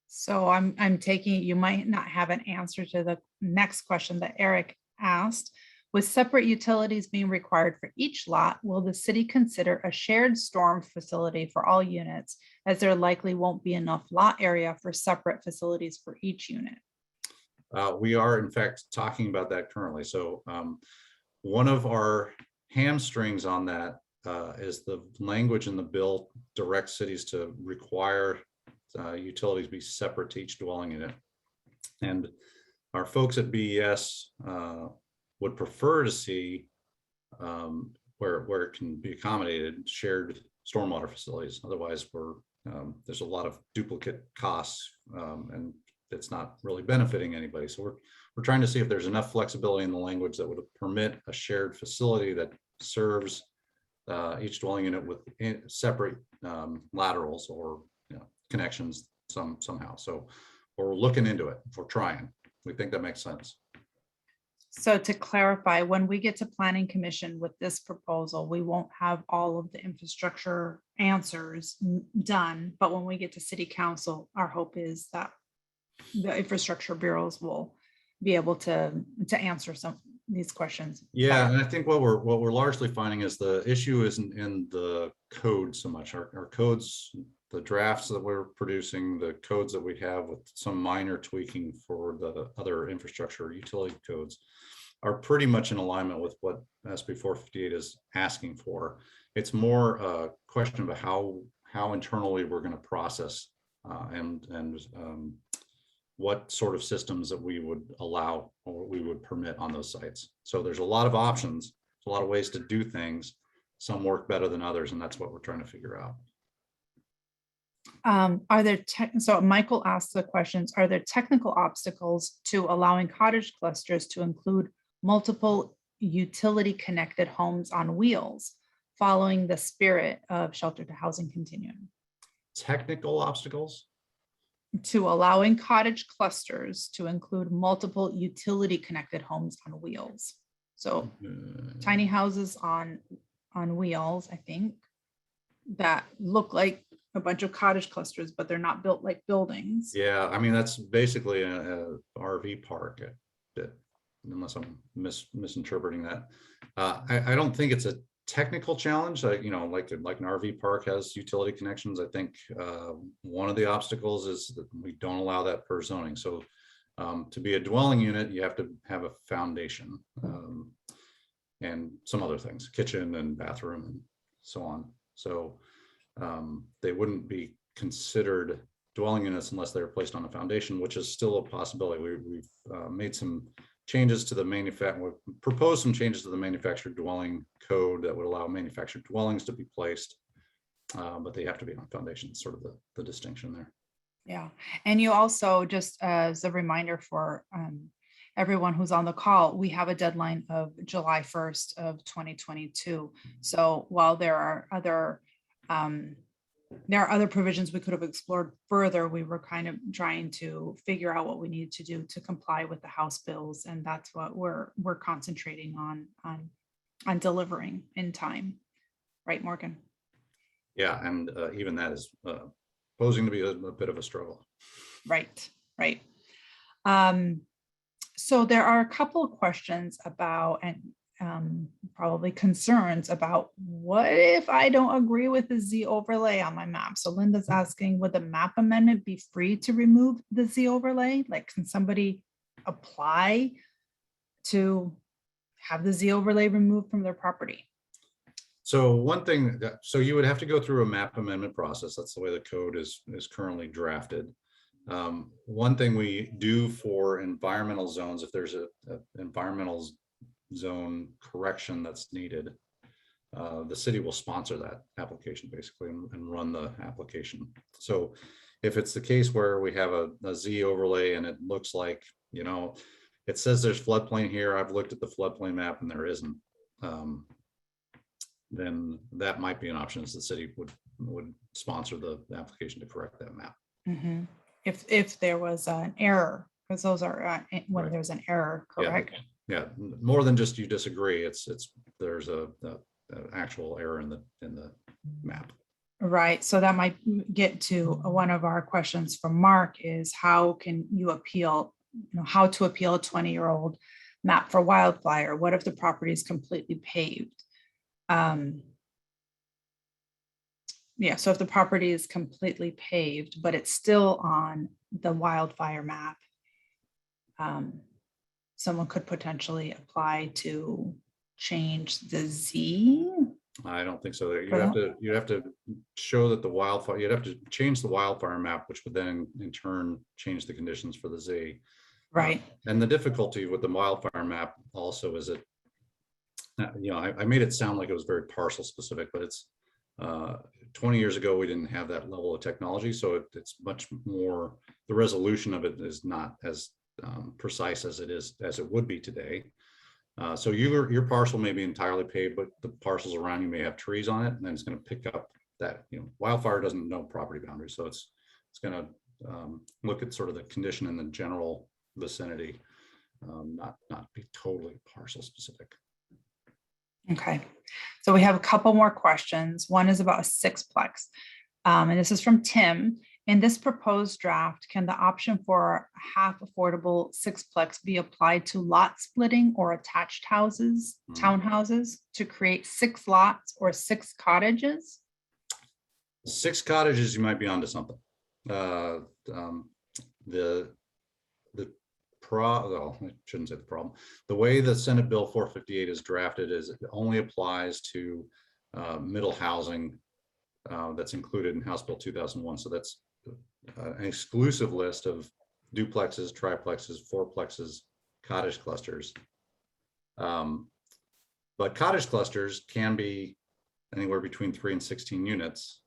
So I'm taking it you might not have an answer to the next question that Eric asked. With separate utilities being required for each lot, will the city consider a shared storm facility for all units, as there likely won't be enough lot area for separate facilities for each unit? We are in fact talking about that currently. So one of our hamstrings on that is the language in the bill directs cities to require utilities be separate to each dwelling unit. And our folks at BES would prefer to see where it can be accommodated shared stormwater facilities. Otherwise, there's a lot of duplicate costs and it's not really benefiting anybody. So we're trying to see if there's enough flexibility in the language that would permit a shared facility that serves each dwelling unit with separate laterals or connections somehow. So we're looking into it. We're trying. We think that makes sense. So to clarify, when we get to planning commission with this proposal, we won't have all of the infrastructure answers done. But when we get to city council, our hope is that the infrastructure bureaus will be able to answer some of these questions. Yeah, and I think what we're largely finding is the issue isn't in the code so much. Our codes, the drafts that we're producing, the codes that we have with some minor tweaking for the other infrastructure utility codes are pretty much in alignment with what SB 458 is asking for. It's more a question of how internally we're going to process and what sort of systems that we would allow or we would permit on those sites. So there's a lot of options, a lot of ways to do things. Some work better than others, and that's what we're trying to figure out. So Michael asked the questions, are there technical obstacles to allowing cottage clusters to include multiple utility connected homes on wheels, following the spirit of shelter to housing continuum? Technical obstacles? To allowing cottage clusters to include multiple utility connected homes on wheels. So tiny houses on wheels, I think, that look like a bunch of cottage clusters, but they're not built like buildings. Yeah, I mean, that's basically a RV park, unless I'm misinterpreting that. I don't think it's a technical challenge. You know, like an RV park has utility connections. I think one of the obstacles is that we don't allow that per zoning. So to be a dwelling unit, you have to have a foundation and some other things, kitchen and bathroom and so on. So they wouldn't be considered dwelling units unless they're placed on a foundation, which is still a possibility. We've made some changes to the we've proposed some changes to the manufactured dwelling code that would allow manufactured dwellings to be placed, but they have to be on foundation, sort of the distinction there. Yeah, and you also, just as a reminder for everyone who's on the call, we have a deadline of July 1st of 2022. So while there are other provisions we could have explored further, we were kind of trying to figure out what we needed to do to comply with the House bills, and that's what we're concentrating on delivering in time, right, Morgan? Yeah, and even that is posing to be a bit of a struggle. Right. So there are a couple of questions about, and probably concerns about, what if I don't agree with the Z overlay on my map? So Linda's asking, would the map amendment be free to remove the Z overlay? Like, can somebody apply to have the Z overlay removed from their property? So one thing so you would have to go through a map amendment process. That's the way the code is currently drafted. One thing we do for environmental zones, if there's a environmental zone correction that's needed, the city will sponsor that application basically and run the application. So if it's the case where we have a Z overlay and it looks like, you know, it says there's floodplain here, I've looked at the floodplain map and there isn't, then that might be an option, as the city would sponsor the application to correct that map. Mm-hmm. If there was an error, because those are when Right. There's an error, correct? Yeah, more than just you disagree. There's a actual error in the map. Right. So that might get to one of our questions from Mark, is how can you appeal, how to appeal a 20-year-old map for wildfire? What if the property is completely paved? Yeah, so if the property is completely paved, but it's still on the wildfire map, someone could potentially apply to change the Z. I don't think so. You'd have to show that the wildfire, you'd have to change the wildfire map, which would then in turn change the conditions for the Z. Right. And the difficulty with the wildfire map also is that, I made it sound like it was very parcel specific, but it's 20 years ago, we didn't have that level of technology. So it's much more, the resolution of it is not as precise as it would be today. So your parcel may be entirely paved, but the parcels around you may have trees on it, and then it's going to pick up that, wildfire doesn't know property boundaries. So it's going to look at sort of the condition in the general vicinity, not be totally parcel specific. Okay, so we have a couple more questions. One is about a sixplex, and this is from Tim. In this proposed draft, can the option for half affordable sixplex be applied to lot splitting or attached houses, townhouses, to create 6 lots or 6 cottages? 6 cottages, you might be onto something. The well, I shouldn't say the problem. The way the Senate Bill 458 is drafted is it only applies to middle housing that's included in House Bill 2001. So that's an exclusive list of duplexes, triplexes, fourplexes, cottage clusters. But cottage clusters can be anywhere between 3 and 16 units,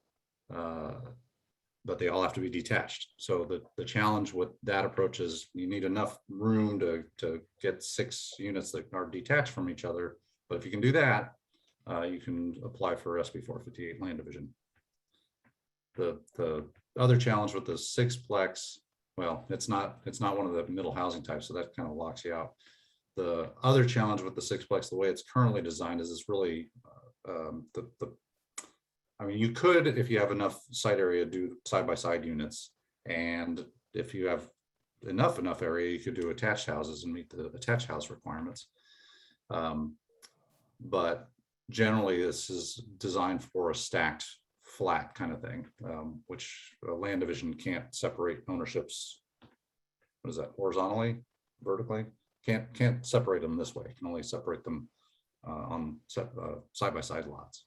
but they all have to be detached. So the challenge with that approach is you need enough room to get 6 units that are detached from each other. But if you can do that, you can apply for SB 458 land division. The other challenge with the 6-plex, well, it's not one of the middle housing types, so that kind of locks you out. The other challenge with the 6-plex, the way it's currently designed, is it's really I mean, you could, if you have enough site area, do side-by-side units, and if you have enough area, you could do attached houses and meet the attached house requirements. But generally, this is designed for a stacked flat kind of thing, which a land division can't separate ownerships. What is that? Horizontally, vertically? Can't separate them this way. You can only separate them on side-by-side lots.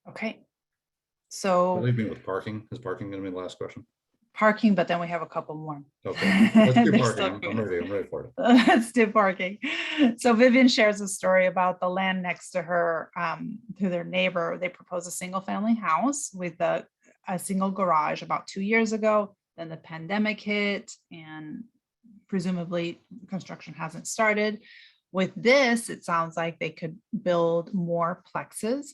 Okay. So Leave me with parking. Is parking going to be the last question? Parking, but then we have a couple more. Okay, let's do They're parking. still I'm ready for it. Let's do parking. So Vivian shares a story about the land next to her, to their neighbor. They proposed a single family house with a single garage about 2 years ago. Then the pandemic hit and presumably construction hasn't started. With this, it sounds like they could build more plexes,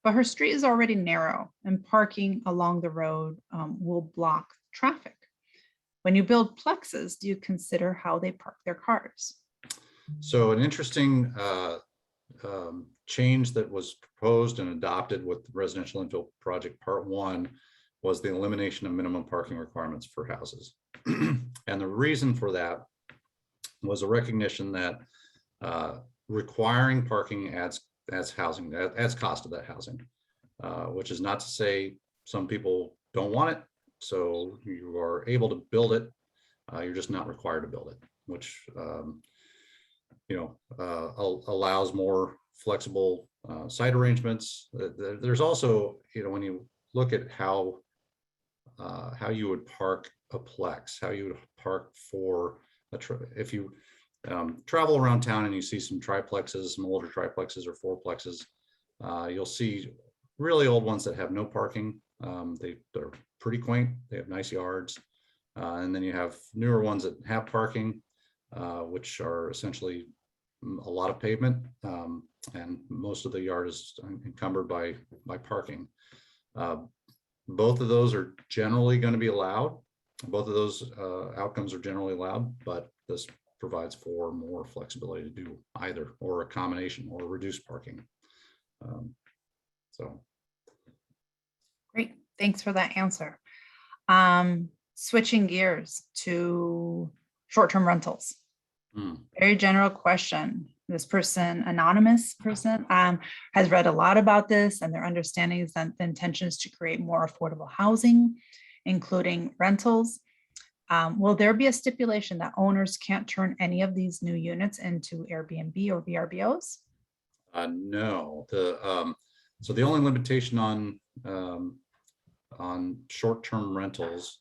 but her street is already narrow and parking along the road will block traffic. When you build plexes, do you consider how they park their cars? So an interesting change that was proposed and adopted with the Residential Infill Project Part 1 was the elimination of minimum parking requirements for houses. And the reason for that was a recognition that requiring parking adds housing, adds cost to that housing, which is not to say some people don't want it. So you are able to build it. You're just not required to build it, which allows more flexible site arrangements. There's also, when you look at how you would park a plex, how you would park for if you travel around town and you see some triplexes, some older triplexes or fourplexes, you'll see really old ones that have no parking. They're pretty quaint. They have nice yards. And then you have newer ones that have parking, which are essentially a lot of pavement, and most of the yard is encumbered by parking. Both of those are generally going to be allowed. Both of those outcomes are generally allowed, but this provides for more flexibility to do either, or a combination, or reduced parking. Great, thanks for that answer. Switching gears to short-term rentals. Very general question. This person, anonymous person, has read a lot about this, and their understanding is that the intention is to create more affordable housing, including rentals. Will there be a stipulation that owners can't turn any of these new units into Airbnb or VRBOs? No. So the only limitation on short-term rentals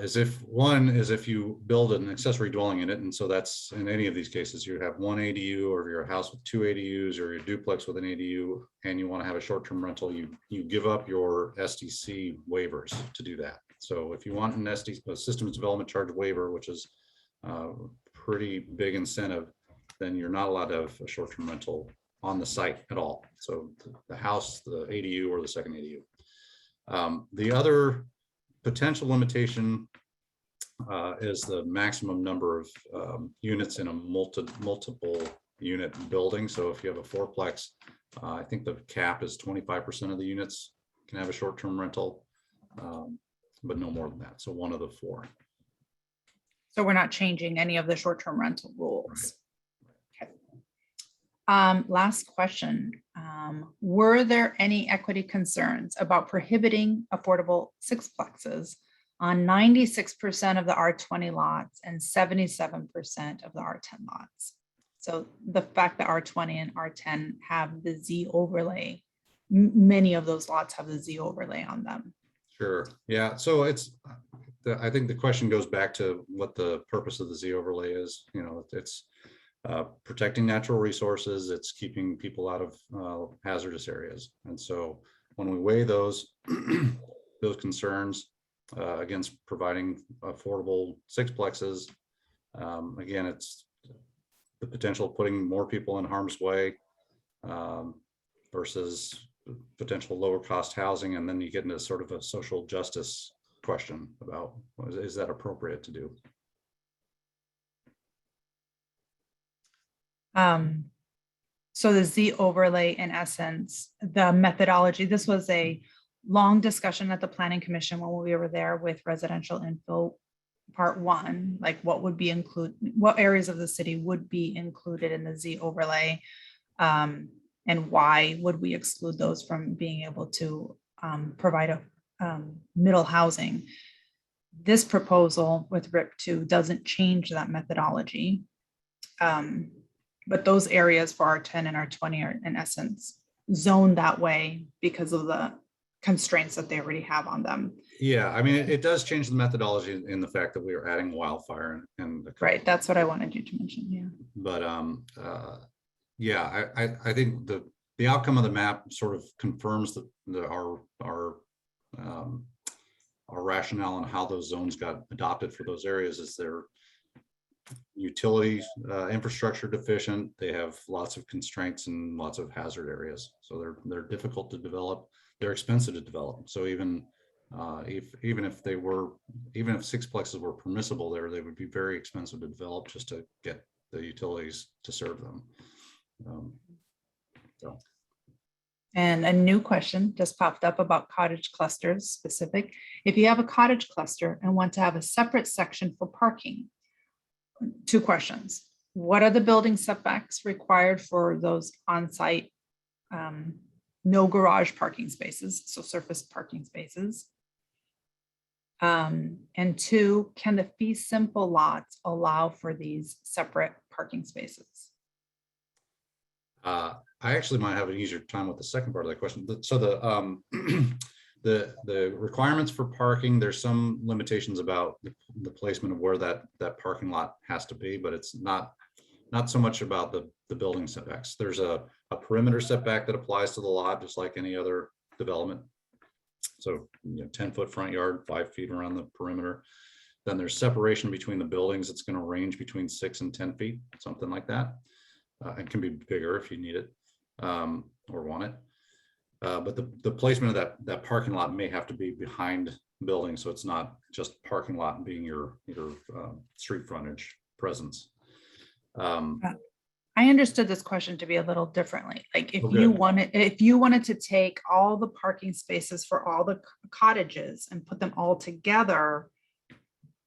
is if you build an accessory dwelling unit, and so that's in any of these cases, you have one ADU, or you're a house with 2 ADUs, or your duplex with an ADU, and you want to have a short-term rental, you give up your SDC waivers to do that. So if you want an a systems development charge waiver, which is a pretty big incentive, then you're not allowed to have a short-term rental on the site at all. So the house, the ADU, or the second ADU. The other potential limitation is the maximum number of units in a multiple unit building. So if you have a fourplex, I think the cap is 25% of the units can have a short-term rental, but no more than that. So one of the 4. So we're not changing any of the short-term rental rules. Right. Okay. Last question. Were there any equity concerns about prohibiting affordable 6-plexes on 96% of the R20 lots and 77% of the R10 lots. So the fact that R20 and R10 have the Z overlay, many of those lots have the Z overlay on them. Sure. Yeah. So I think the question goes back to what the purpose of the Z overlay is. You know, it's protecting natural resources. It's keeping people out of hazardous areas. And so when we weigh those those concerns against providing affordable sixplexes, again, it's the potential of putting more people in harm's way versus potential lower cost housing. And then you get into sort of a social justice question about is that appropriate to do? So the Z overlay, in essence, the methodology, this was a long discussion at the Planning Commission when we were there with Residential Infill Part 1, like what would be included, what areas of the city would be included in the Z overlay, and why would we exclude those from being able to provide a middle housing. This proposal with RIP2 doesn't change that methodology. But those areas for R10 and R20 are in essence zoned that way because of the constraints that they already have on them. Yeah, I mean, it does change the methodology in the fact that we are adding wildfire and right. That's what I wanted you to mention. Yeah. But yeah, I think the outcome of the map sort of confirms our rationale on how those zones got adopted for those areas. Is they're utilities infrastructure deficient. They have lots of constraints and lots of hazard areas, so they're difficult to develop. They're expensive to develop. So even if sixplexes were permissible there, they would be very expensive to develop just to get the utilities to serve them. So. And a new question just popped up about cottage clusters specific. If you have a cottage cluster and want to have a separate section for parking, two questions. What are the building setbacks required for those on-site no garage parking spaces, so surface parking spaces? And two, can the fee simple lots allow for these separate parking spaces? I actually might have an easier time with the second part of that question. So the requirements for parking, there's some limitations about the placement of where that parking lot has to be, but it's not so much about the building setbacks. There's a perimeter setback that applies to the lot, just like any other development. So 10-foot front yard, 5 feet around the perimeter. Then there's separation between the buildings. It's going to range between 6 and 10 feet, something like that. It can be bigger if you need it or want it. But the placement of that parking lot may have to be behind buildings, so it's not just parking lot being your street frontage presence. I understood this question to be a little differently. Like if you wanted to take all the parking spaces for all the cottages and put them all together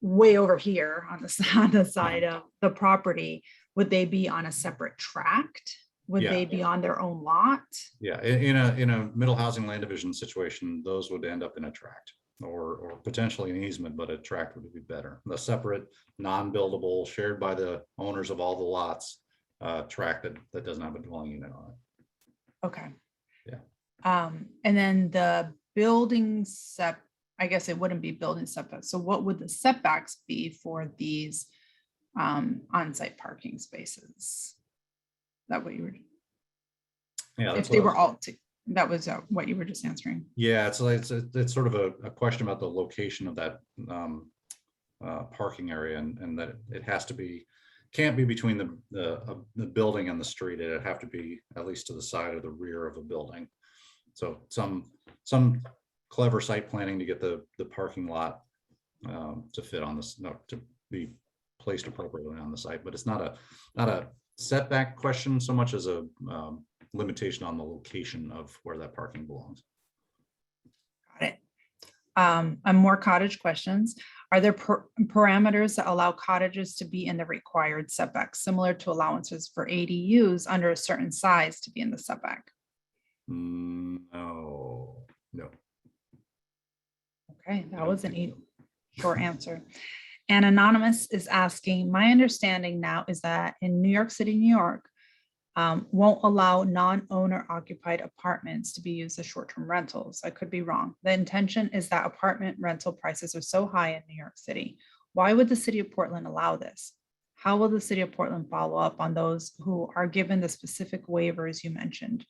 way over here on the side of the property, would they be on a separate tract? Would they be on their own lot? Yeah, in a middle housing land division situation, those would end up in a tract or potentially an easement, but a tract would be better. The separate, non-buildable, shared by the owners of all the lots, tract that doesn't have a dwelling unit on it. Okay. Yeah. And then the building I guess it wouldn't be building setbacks. So what would the setbacks be for these on-site parking spaces? That what you were? Yeah. If they were all, that was what you were just answering. Yeah, it's sort of a question about the location of that parking area, and that it has to be, can't be between the building and the street. It'd have to be at least to the side or the rear of a building. So some clever site planning to get the parking lot to fit on this, to be placed appropriately on the site. But it's not a setback question so much as a limitation on the location of where that parking belongs. Got it. And more cottage questions. Are there parameters that allow cottages to be in the required setbacks, similar to allowances for ADUs under a certain size to be in the setback? No. Okay, that was an easy. short answer. And Anonymous is asking, my understanding now is that in New York City, New York, won't allow non-owner occupied apartments to be used as short-term rentals. I could be wrong. The intention is that apartment rental prices are so high in New York City. Why would the city of Portland allow this? How will the city of Portland follow up on those who are given the specific waivers you mentioned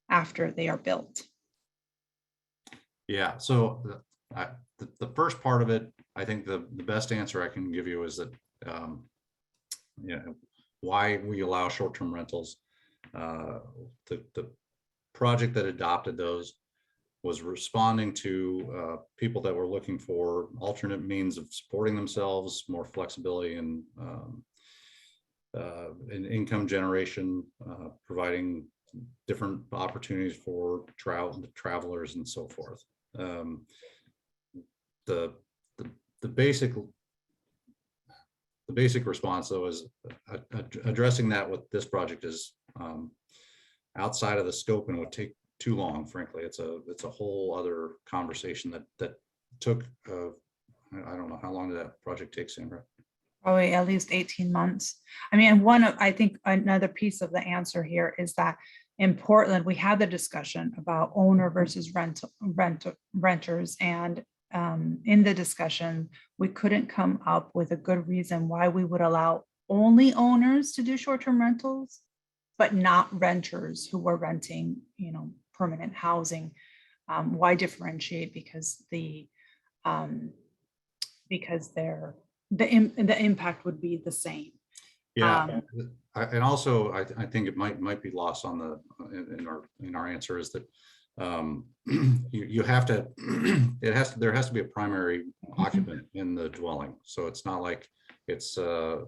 after they are built? Yeah, so the first part of it, I think the best answer I can give you is that, why we allow short-term rentals. The project that adopted those was responding to people that were looking for alternate means of supporting themselves, more flexibility in income generation, providing different opportunities for travelers and so forth. The basic response though is addressing that with this project is outside of the scope and would take too long. Frankly, it's a whole other conversation that took I don't know how long did that project take, Sandra? Probably at least 18 months. I mean, I think another piece of the answer here is that in Portland, we had the discussion about owner versus renters. And in the discussion, we couldn't come up with a good reason why we would allow only owners to do short-term rentals, but not renters who were renting, permanent housing. Why differentiate? Because the impact would be the same. Yeah, and also I think it might be lost on in our answer is that you have to there has to be a primary occupant in the dwelling, so it's not like it's a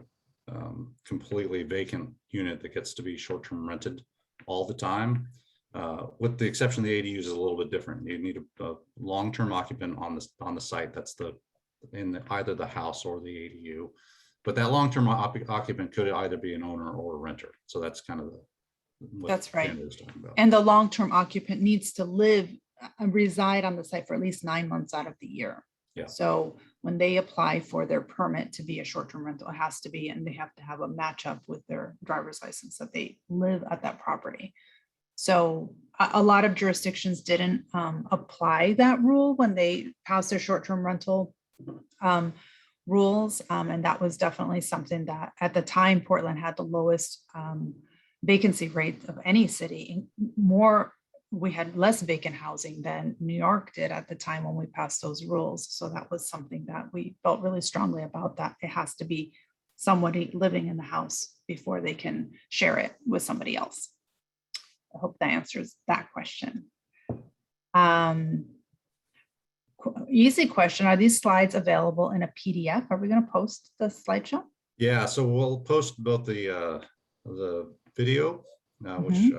completely vacant unit that gets to be short-term rented all the time. With the exception of the ADUs is a little bit different. You need a long-term occupant on the site that's in either the house or the ADU. But that long-term occupant could either be an owner or a renter. So that's kind of that's right. And the long-term occupant needs to reside on the site for at least 9 months out of the year. Yeah. So when they apply for their permit to be a short-term rental, it has to be, and they have to have a matchup with their driver's license that they live at that property. So a lot of jurisdictions didn't apply that rule when they passed their short-term rental rules. And that was definitely something that at the time, Portland had the lowest vacancy rate of any city. We had less vacant housing than New York did at the time when we passed those rules. So that was something that we felt really strongly about, that it has to be somebody living in the house before they can share it with somebody else. I hope that answers that question. Easy question. Are these slides available in a PDF? Are we going to post the slideshow? Yeah, so we'll post both the video, which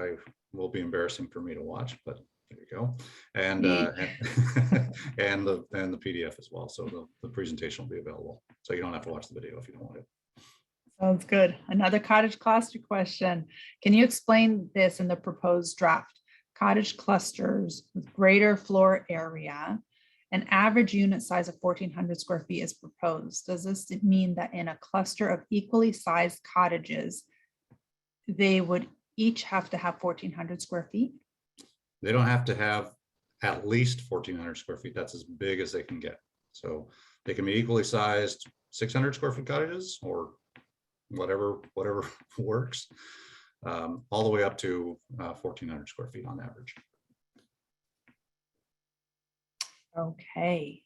will be embarrassing for me to watch, but there you go, and and the PDF as well. So the presentation will be available, so you don't have to watch the video if you don't want to. Sounds good. Another cottage cluster question. Can you explain this in the proposed draft? Cottage clusters with greater floor area. An average unit size of 1,400 square feet is proposed. Does this mean that in a cluster of equally sized cottages, they would each have to have 1,400 square feet? They don't have to have at least 1,400 square feet. That's as big as they can get. So they can be equally sized 600 square foot cottages or whatever works, all the way up to 1,400 square feet on average. Okay.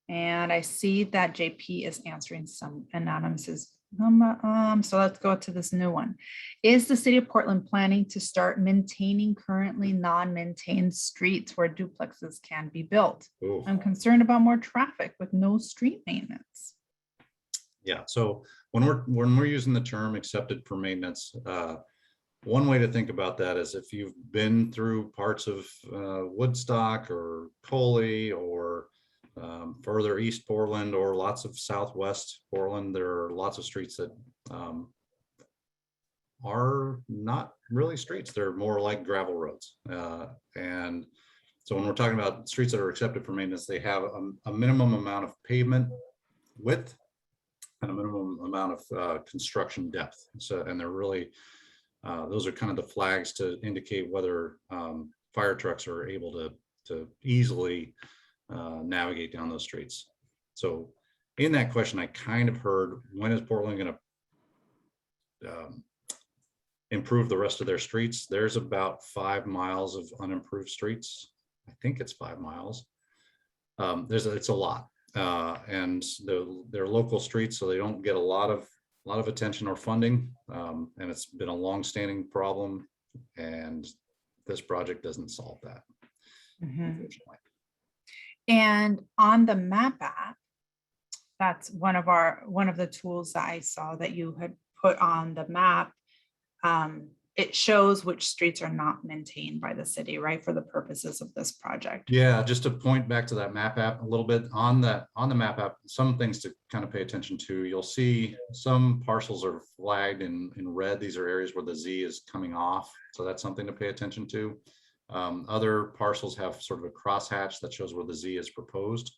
And I see that JP is answering some anonymous. So let's go to this new one. Is the city of Portland planning to start maintaining currently non-maintained streets where duplexes can be built? Ooh. I'm concerned about more traffic with no street maintenance. Yeah, so when we're using the term accepted for maintenance, one way to think about that is if you've been through parts of Woodstock or Coley or further east Portland or lots of southwest Portland, there are lots of streets that are not really streets. They're more like gravel roads. And So when we're talking about streets that are accepted for maintenance, they have a minimum amount of pavement width and a minimum amount of construction depth. So, and they're really, those are kind of the flags to indicate whether fire trucks are able to easily navigate down those streets. So in that question, I kind of heard, when is Portland going to improve the rest of their streets? There's about 5 miles of unimproved streets. I think it's 5 miles. It's a lot, and they're local streets, so they don't get a lot of attention or funding, and it's been a long-standing problem, and this project doesn't solve that, unfortunately. And on the map app, that's one of the tools that I saw that you had put on the map. It shows which streets are not maintained by the city, right, for the purposes of this project. Yeah, just to point back to that map app a little bit, on the map app, some things to kind of pay attention to. You'll see some parcels are flagged in red. These are areas where the Z is coming off, so that's something to pay attention to. Other parcels have sort of a crosshatch that shows where the Z is proposed.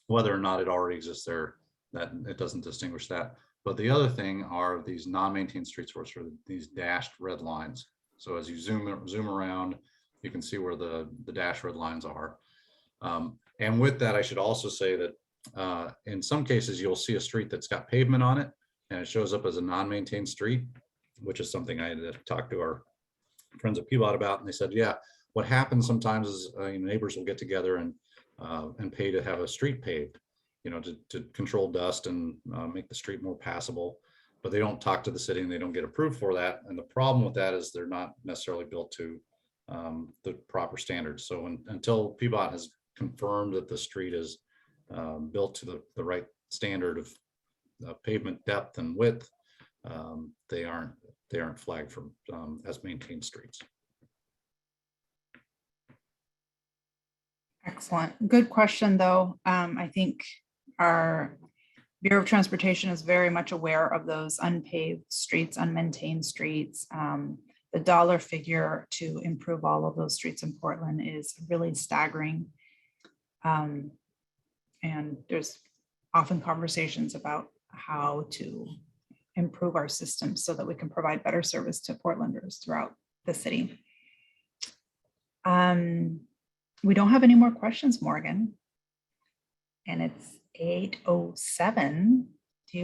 Whether or not it already exists there, that it doesn't distinguish that. But the other thing are these non-maintained streets, where sort of these dashed red lines. So as you zoom around, you can see where the dashed red lines are. And with that, I should also say that in some cases, you'll see a street that's got pavement on it, and it shows up as a non-maintained street, which is something I had to talk to our friends at Peabody about. And they said, yeah, what happens sometimes is neighbors will get together and pay to have a street paved, to control dust and make the street more passable, but they don't talk to the city and they don't get approved for that. And the problem with that is they're not necessarily built to the proper standards. So until Peabody has confirmed that the street is built to the right standard of pavement depth and width, they aren't flagged for as maintained streets. Excellent. Good question, though. I think our Bureau of Transportation is very much aware of those unpaved streets, unmaintained streets. The dollar figure to improve all of those streets in Portland is really staggering. And there's often conversations about how to improve our system so that we can provide better service to Portlanders throughout the city. We don't have any more questions, Morgan. And it's 8:07. Do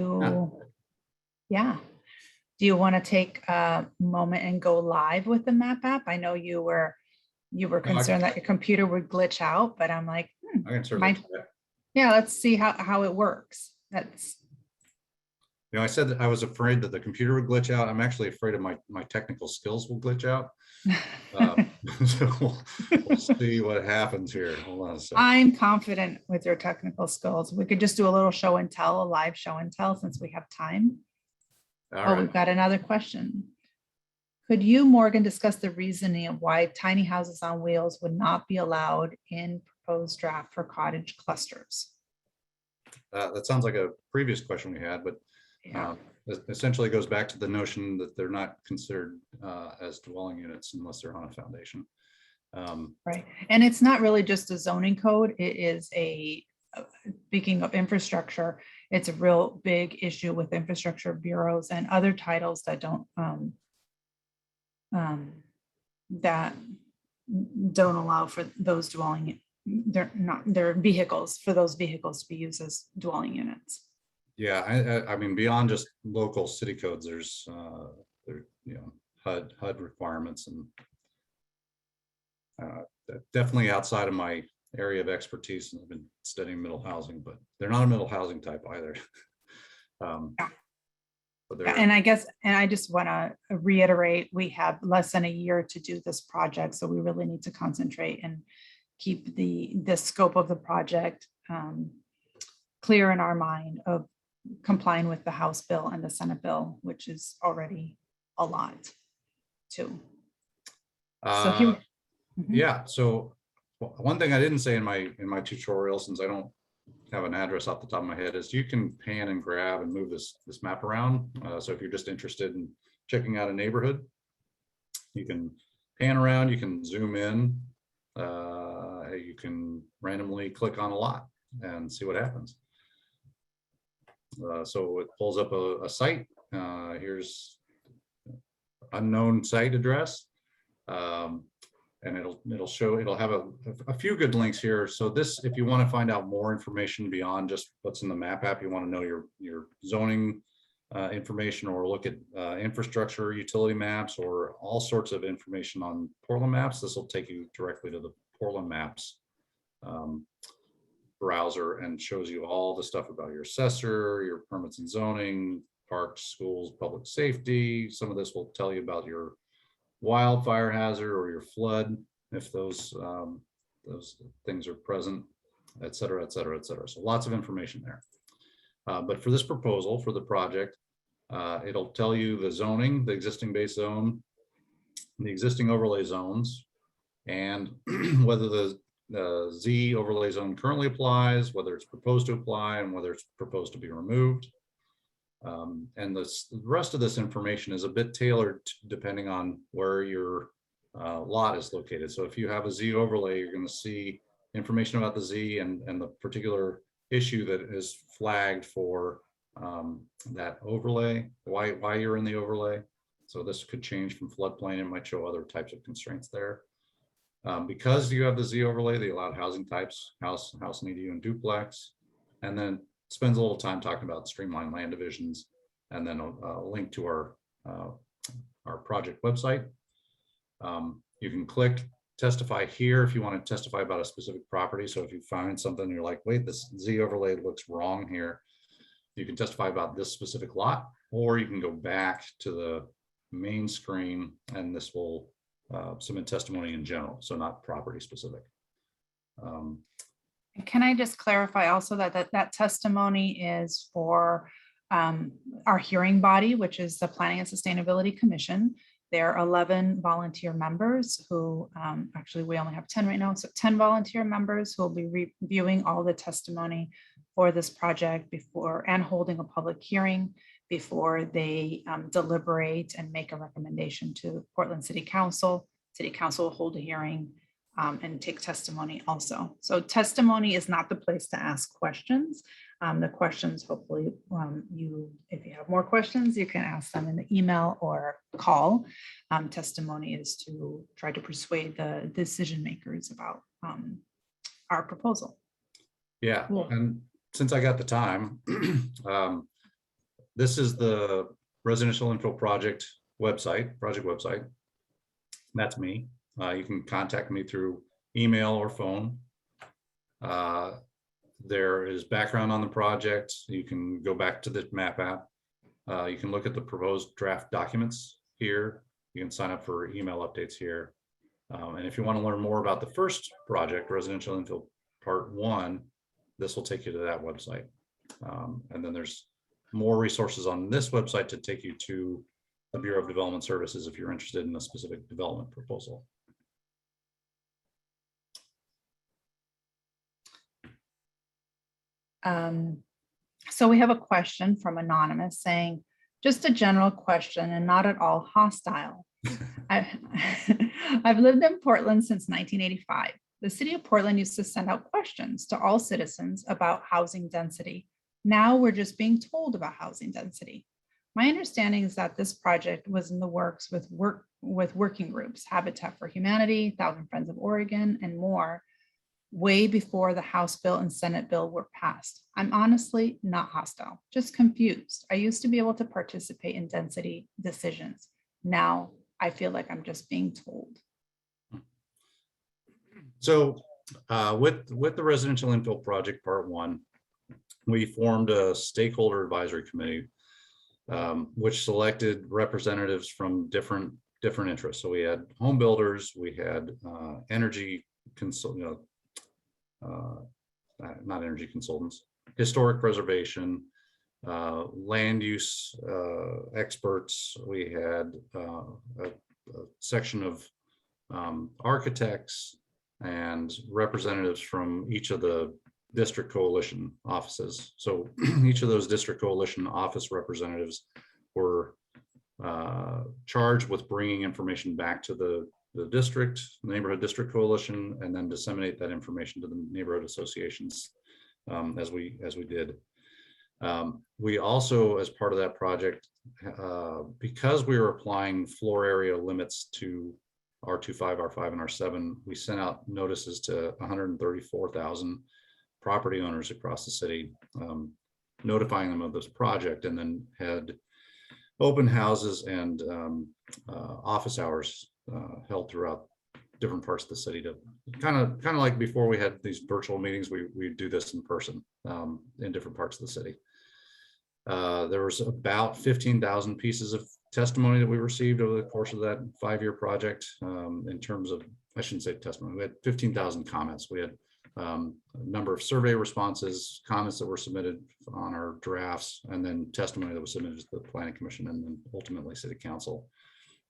you want to take a moment and go live with the map app? I know you were concerned that your computer would glitch out, but I'm like, I can certainly do that. Yeah, let's see how it works. I said that I was afraid that the computer would glitch out. I'm actually afraid of my technical skills will glitch out. So we'll see what happens here. Hold on a second. I'm confident with your technical skills. We could just do a little show and tell, a live show and tell, since we have time. All right. We've got another question. Could you, Morgan, discuss the reasoning of why tiny houses on wheels would not be allowed in proposed draft for cottage clusters? That sounds like a previous question we had, but essentially goes back to the notion that they're not considered as dwelling units unless they're on a foundation. Right. And it's not really just a zoning code. It is speaking of infrastructure, it's a real big issue with infrastructure bureaus and other titles that don't allow for those their vehicles, for those vehicles to be used as dwelling units. Yeah, I mean, beyond just local city codes, there's HUD requirements, and definitely outside of my area of expertise. And I've been studying middle housing, but they're not a middle housing type either. And I just want to reiterate, we have less than a year to do this project, so we really need to concentrate and keep the scope of the project clear in our mind of complying with the House bill and the Senate bill, which is already a lot too. Yeah. So one thing I didn't say in my tutorial, since I don't have an address off the top of my head, is you can pan and grab and move this map around. So if you're just interested in checking out a neighborhood, you can pan around, you can zoom in you can randomly click on a lot and see what happens. So it pulls up a site. Here's unknown site address. And it'll have a few good links here. So this, if you want to find out more information beyond just what's in the map app, you want to know your zoning information, or look at infrastructure, utility maps, or all sorts of information on Portland maps, this will take you directly to the Portland maps browser, and shows you all the stuff about your assessor, your permits and zoning, parks, schools, public safety. Some of this will tell you about your wildfire hazard or your flood, if those things are present, et cetera, et cetera, et cetera. So lots of information there. But for this proposal, for the project, it'll tell you the zoning, the existing base zone, the existing overlay zones, and whether the Z overlay zone currently applies, whether it's proposed to apply, and whether it's proposed to be removed. And the rest of this information is a bit tailored depending on where your lot is located. So if you have a Z overlay, you're going to see information about the Z and the particular issue that is flagged for that overlay, why you're in the overlay. So this could change from floodplain. It might show other types of constraints there. Because you have the Z overlay, the allowed housing types, house and ADU and duplex, and then spends a little time talking about streamlined land divisions, and then a link to our project website. You can click testify here if you want to testify about a specific property. So if you find something, you're like, wait, this Z overlay looks wrong here, you can testify about this specific lot, or you can go back to the main screen, and this will submit testimony in general, so not property specific. Can I just clarify also that testimony is for our hearing body, which is the Planning and Sustainability Commission. There are 11 volunteer members who, actually we only have 10 right now, so 10 volunteer members who will be reviewing all the testimony for this project before, and holding a public hearing before they deliberate and make a recommendation to Portland City Council. City Council will hold a hearing and take testimony also. So testimony is not the place to ask questions. The questions, hopefully, if you have more questions, you can ask them in the email or call. Testimony is to try to persuade the decision makers about our proposal. Yeah, Cool. and since I got the time, this is the Residential Infill Project website, That's me. You can contact me through email or phone. There is background on the project. You can go back to the map app. You can look at the proposed draft documents here. You can sign up for email updates here. And if you want to learn more about the first project, Residential Infill Part 1, this will take you to that website. And then there's more resources on this website to take you to the Bureau of Development Services if you're interested in a specific development proposal. So we have a question from Anonymous saying, just a general question and not at all hostile. I've lived in Portland since 1985. The city of Portland used to send out questions to all citizens about housing density. Now we're just being told about housing density. My understanding is that this project was in the works with working groups, Habitat for Humanity, Thousand Friends of Oregon, and more, way before the House bill and Senate bill were passed. I'm honestly not hostile, just confused. I used to be able to participate in density decisions. Now I feel like I'm just being told. So with the Residential Infill Project Part 1, we formed a stakeholder advisory committee, which selected representatives from different interests. So we had home builders, we had energy not energy consultants, historic preservation, land use experts. We had a section of architects and representatives from each of the district coalition offices. So each of those district coalition office representatives were charged with bringing information back to the the district, the neighborhood district coalition, and then disseminate that information to the neighborhood associations as we did. We also, as part of that project, because we were applying floor area limits to R25, R5, and R7, we sent out notices to 134,000 property owners across the city, notifying them of this project, and then had open houses and office hours held throughout different parts of the city to kind of like before we had these virtual meetings, we do this in person in different parts of the city. There was about 15,000 pieces of testimony that we received over the course of that 5-year project. In terms of, I shouldn't say testimony, we had 15,000 comments. We had a number of survey responses, comments that were submitted on our drafts, and then testimony that was submitted to the Planning Commission and then ultimately City Council.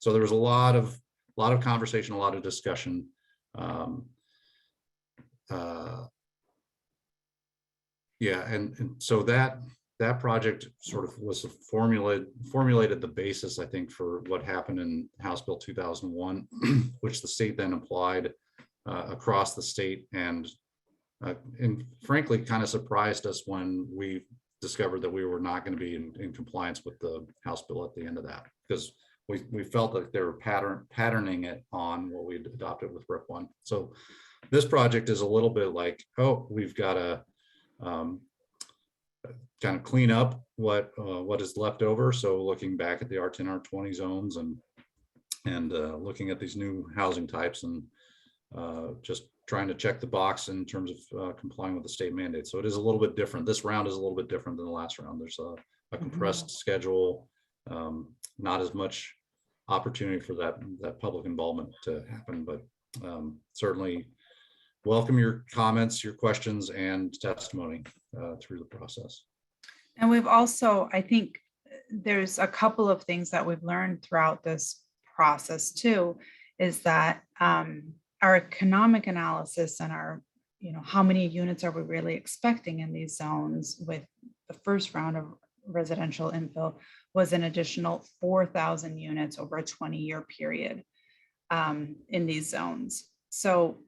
So there was a lot of conversation, a lot of discussion. Yeah, and so that project sort of was formulated the basis, I think, for what happened in House Bill 2001, which the state then applied across the state, and frankly kind of surprised us when we discovered that we were not going to be in compliance with the House bill at the end of that, because we felt like they were patterning it on what we adopted with RIP1. So this project is a little bit like, oh, we've got to kind of clean up what is left over. So looking back at the R10, R20 zones and looking at these new housing types and just trying to check the box in terms of complying with the state mandate. So it is a little bit different. This round is a little bit different than the last round. There's a compressed schedule, not as much opportunity for that public involvement to happen, but certainly welcome your comments, your questions, and testimony through the process. And we've also, I think there's a couple of things that we've learned throughout this process too, is that our economic analysis and our, how many units are we really expecting in these zones with the first round of residential infill was an additional 4,000 units over a 20-year period in these zones. So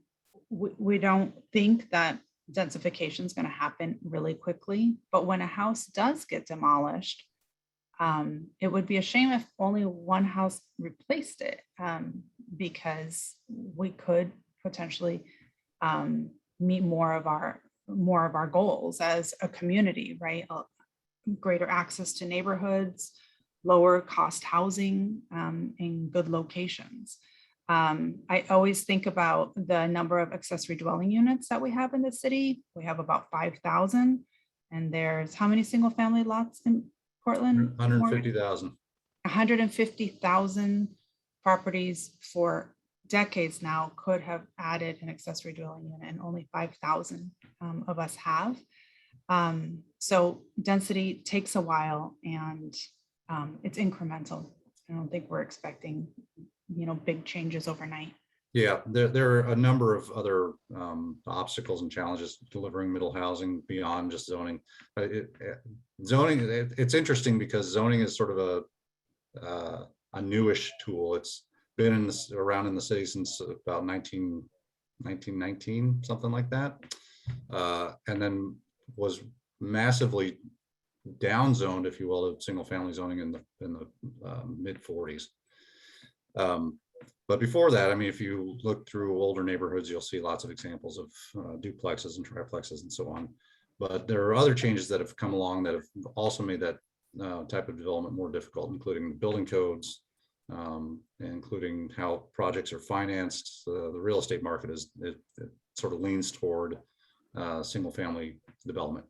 we don't think that densification is going to happen really quickly, but when a house does get demolished, it would be a shame if only one house replaced it, because we could potentially meet more of our goals as a community, right? Greater access to neighborhoods, lower cost housing in good locations. I always think about the number of accessory dwelling units that we have in the city. We have about 5,000, and there's how many single family lots in Portland? 150,000. 150,000 properties for decades now could have added an accessory dwelling unit, and only 5,000 of us have. So density takes a while, and it's incremental. I don't think we're expecting big changes overnight. Yeah, there are a number of other obstacles and challenges delivering middle housing beyond just zoning. It's interesting because zoning is sort of a newish tool. It's been around in the city since about 1919, something like that, and then was massively downzoned, if you will, to single family zoning in the mid 40s. But before that, I mean, if you look through older neighborhoods, you'll see lots of examples of duplexes and triplexes and so on. But there are other changes that have come along that have also made that type of development more difficult, including the building codes, including how projects are financed. The real estate market it sort of leans toward single family development.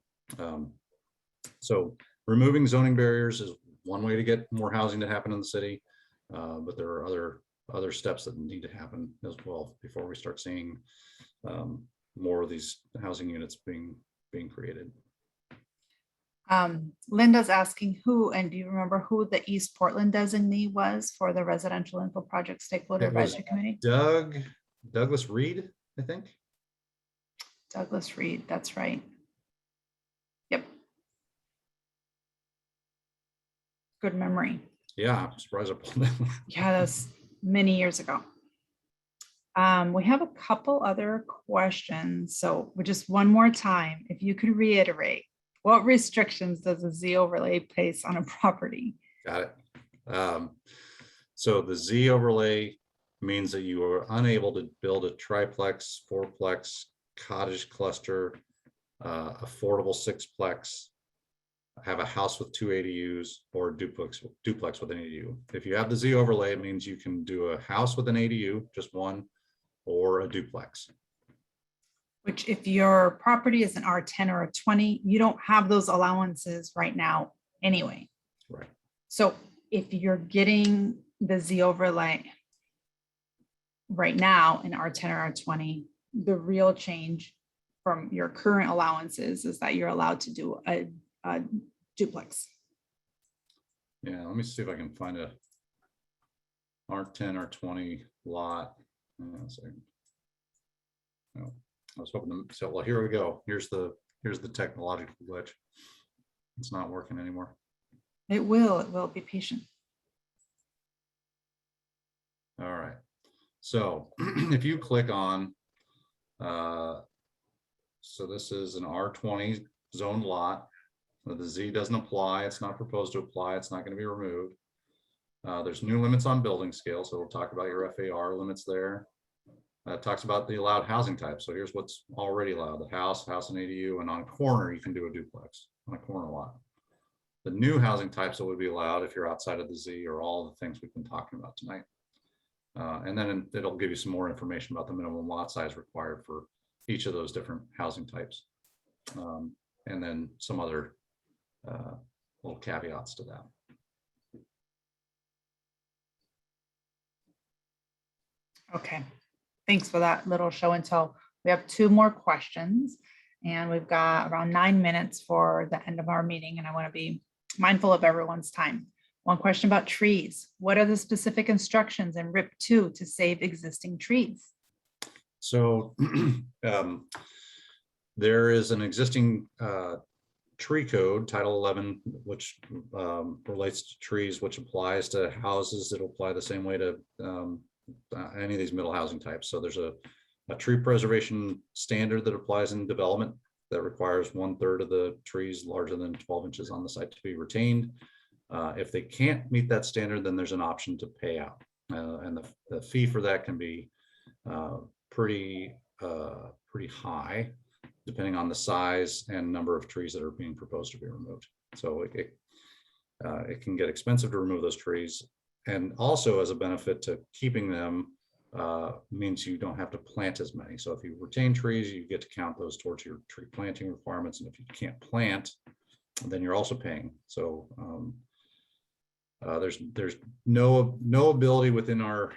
So removing zoning barriers is one way to get more housing to happen in the city, but there are other steps that need to happen as well before we start seeing more of these housing units being created. Linda's asking who, and do you remember who the East Portland designee was for the Residential Infill Project Stakeholder Advisory Committee? Douglas Reed, I think. Douglas Reed, that's right. Yep. Good memory. Yeah, I'm surprised I pulled that one. Yeah, that's many years ago. We have a couple other questions. So just one more time, if you could reiterate, what restrictions does a Z overlay place on a property? Got it. So the Z overlay means that you are unable to build a triplex, fourplex, cottage cluster, affordable sixplex, have a house with 2 ADUs, or duplex with an ADU. If you have the Z overlay, it means you can do a house with an ADU, just one, or a duplex. Which if your property is an R10 or a 20, you don't have those allowances right now anyway. Right. So if you're getting the Z overlay right now in R10 or R20, the real change from your current allowances is that you're allowed to do a duplex. Yeah, let me see if I can find a R10, R20 lot. Hang on a second. No, I was hoping to, so well, here we go. Here's the technological glitch. It's not working anymore. It will be patient. All right. So if you click on, so this is an R20 zone lot. The Z doesn't apply. It's not proposed to apply. It's not going to be removed. There's new limits on building scale. So we'll talk about your FAR limits there. It talks about the allowed housing type. So here's what's already allowed: the house and ADU, and on a corner, you can do a duplex on a corner lot. The new housing types that would be allowed if you're outside of the Z are all the things we've been talking about tonight. And then it'll give you some more information about the minimum lot size required for each of those different housing types. And then some other little caveats to that. Okay, thanks for that little show and tell. We have 2 more questions and we've got around 9 minutes for the end of our meeting, and I want to be mindful of everyone's time. One question about trees. What are the specific instructions in RIP2 to save existing trees? So there is an existing tree code, Title 11, which relates to trees, which applies to houses. It'll apply the same way to any of these middle housing types. So there's a tree preservation standard that applies in development that requires 1/3 of the trees larger than 12 inches on the site to be retained. If they can't meet that standard, then there's an option to pay out. And the fee for that can be pretty high, depending on the size and number of trees that are being proposed to be removed. So it can get expensive to remove those trees. And also, as a benefit to keeping them, means you don't have to plant as many. So if you retain trees, you get to count those towards your tree planting requirements. And if you can't plant, then you're also paying. So there's no ability within our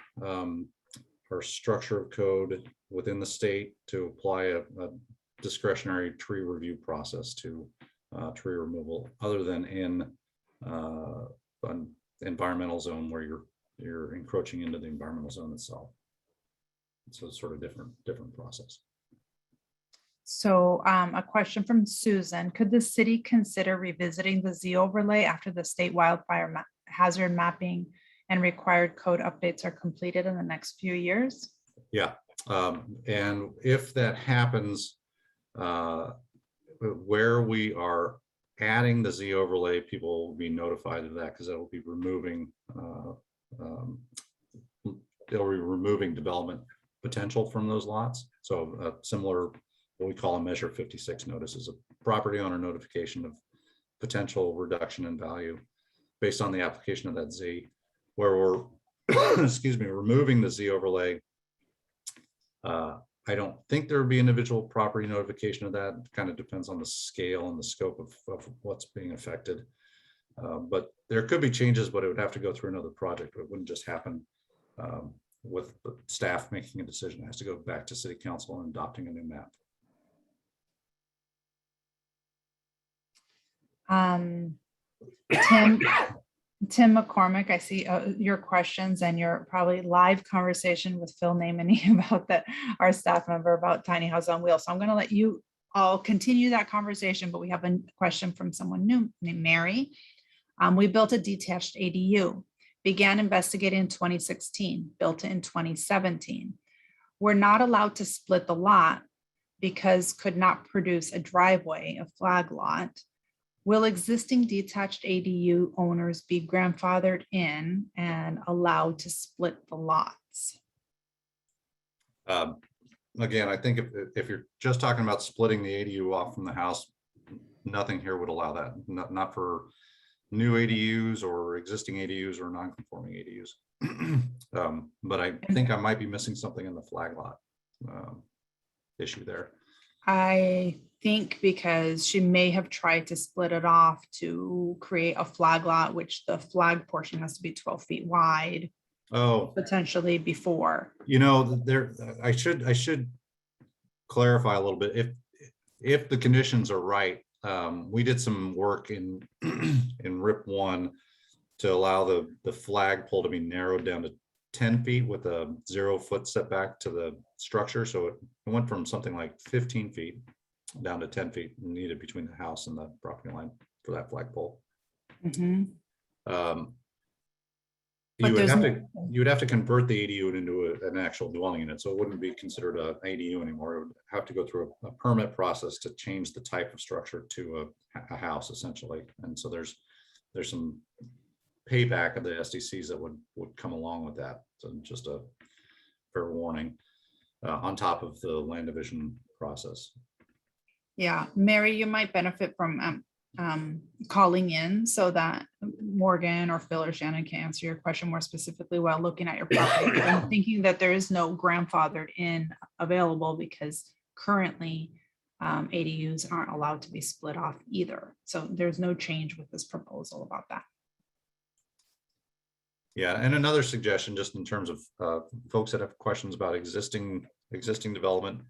structure of code within the state to apply a discretionary tree review process to tree removal, other than in an environmental zone where you're encroaching into the environmental zone itself. So it's sort of different process. So a question from Susan: could the city consider revisiting the Z overlay after the state wildfire hazard mapping and required code updates are completed in the next few years? Yeah, and if that happens, where we are adding the Z overlay, people will be notified of that, because it will be removing development potential from those lots. So similar, what we call a Measure 56 notice, is a property owner notification of potential reduction in value based on the application of that Z, where we're excuse me, removing the Z overlay. I don't think there would be individual property notification of that. It kind of depends on the scale and the scope of what's being affected. But there could be changes, but it would have to go through another project. It wouldn't just happen with the staff making a decision. It has to go back to city council and adopting a new map. Tim McCormick, I see your questions and your probably live conversation with Phil Namany about our staff member about tiny house on wheels. So I'm going to let you all continue that conversation, but we have a question from someone new named Mary. We built a detached ADU, began investigating in 2016, built it in 2017. were not allowed to split the lot because could not produce a driveway, a flag lot. Will existing detached ADU owners be grandfathered in and allowed to split the lots? Again, I think if you're just talking about splitting the ADU off from the house, nothing here would allow that. Not for new ADUs or existing ADUs or non-conforming ADUs. But I think I might be missing something in the flag lot issue there. I think because she may have tried to split it off to create a flag lot, which the flag portion has to be 12 feet wide, Oh, potentially before. you know, there, I should clarify a little bit. If the conditions are right, we did some work in RIP1 to allow the flagpole to be narrowed down to 10 feet with a 0-foot setback to the structure. So it went from something like 15 feet down to 10 feet needed between the house and the property line for that flagpole. Mhm. You would have to convert the ADU into an actual dwelling unit, so it wouldn't be considered an ADU anymore. It would have to go through a permit process to change the type of structure to a house essentially. And so there's some payback of the SDCs that would come along with that. So just a fair warning on top of the land division process. Yeah, Mary, you might benefit from calling in so that Morgan or Phil or Shannon can answer your question more specifically while looking at your property. I'm thinking that there is no grandfathered in available because currently ADUs aren't allowed to be split off either. So there's no change with this proposal about that. Yeah, and another suggestion, just in terms of folks that have questions about existing development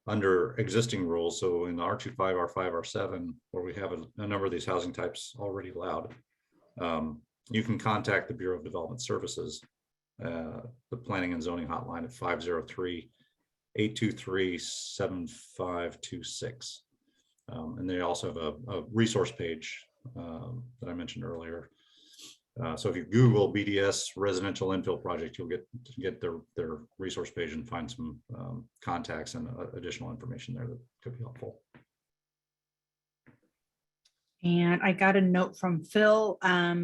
under existing rules. So in R25, R5, R7, where we have a number of these housing types already allowed, you can contact the Bureau of Development Services, the Planning and Zoning Hotline at 503-823-7526. And they also have a resource page that I mentioned earlier. So if you Google BDS Residential Infill Project, you'll get their resource page and find some contacts and additional information there that could be helpful. And I got a note from Phil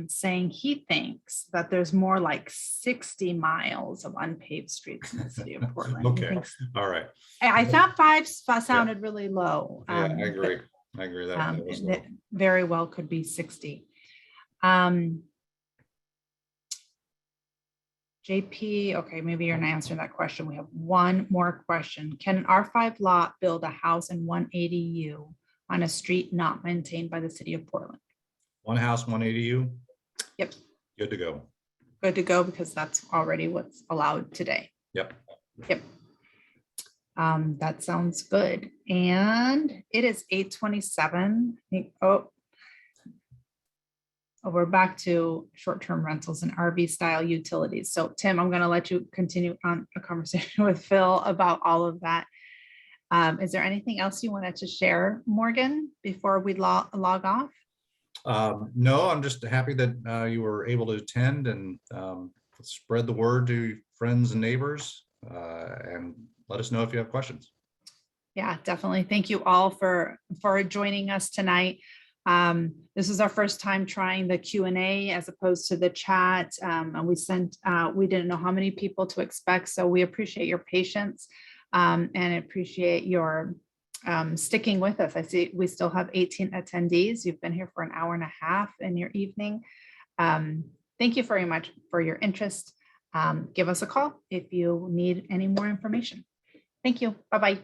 saying he thinks that there's more like 60 miles of unpaved streets in the city of Portland. Okay, all right. I thought 5 sounded really low. Yeah, I agree. I agree that was low. Very well could be 60. JP, okay, maybe you're not answering that question. We have one more question. Can an R5 lot build a house and one ADU on a street not maintained by the city of Portland? One house, one ADU? Yep. Good to go. Good to go because that's already what's allowed today. Yep. Yep. That sounds good. And it is 8:27. We're back to short-term rentals and RV style utilities. So Tim, I'm going to let you continue on a conversation with Phil about all of that. Is there anything else you wanted to share, Morgan, before we log off? No, I'm just happy that you were able to attend and spread the word to friends and neighbors and let us know if you have questions. Yeah, definitely. Thank you all for joining us tonight. This is our first time trying the Q&A as opposed to the chat. And we didn't know how many people to expect. So we appreciate your patience and appreciate your sticking with us. I see we still have 18 attendees. You've been here for an hour and a half in your evening. Thank you very much for your interest. Give us a call if you need any more information. Thank you. Bye-bye.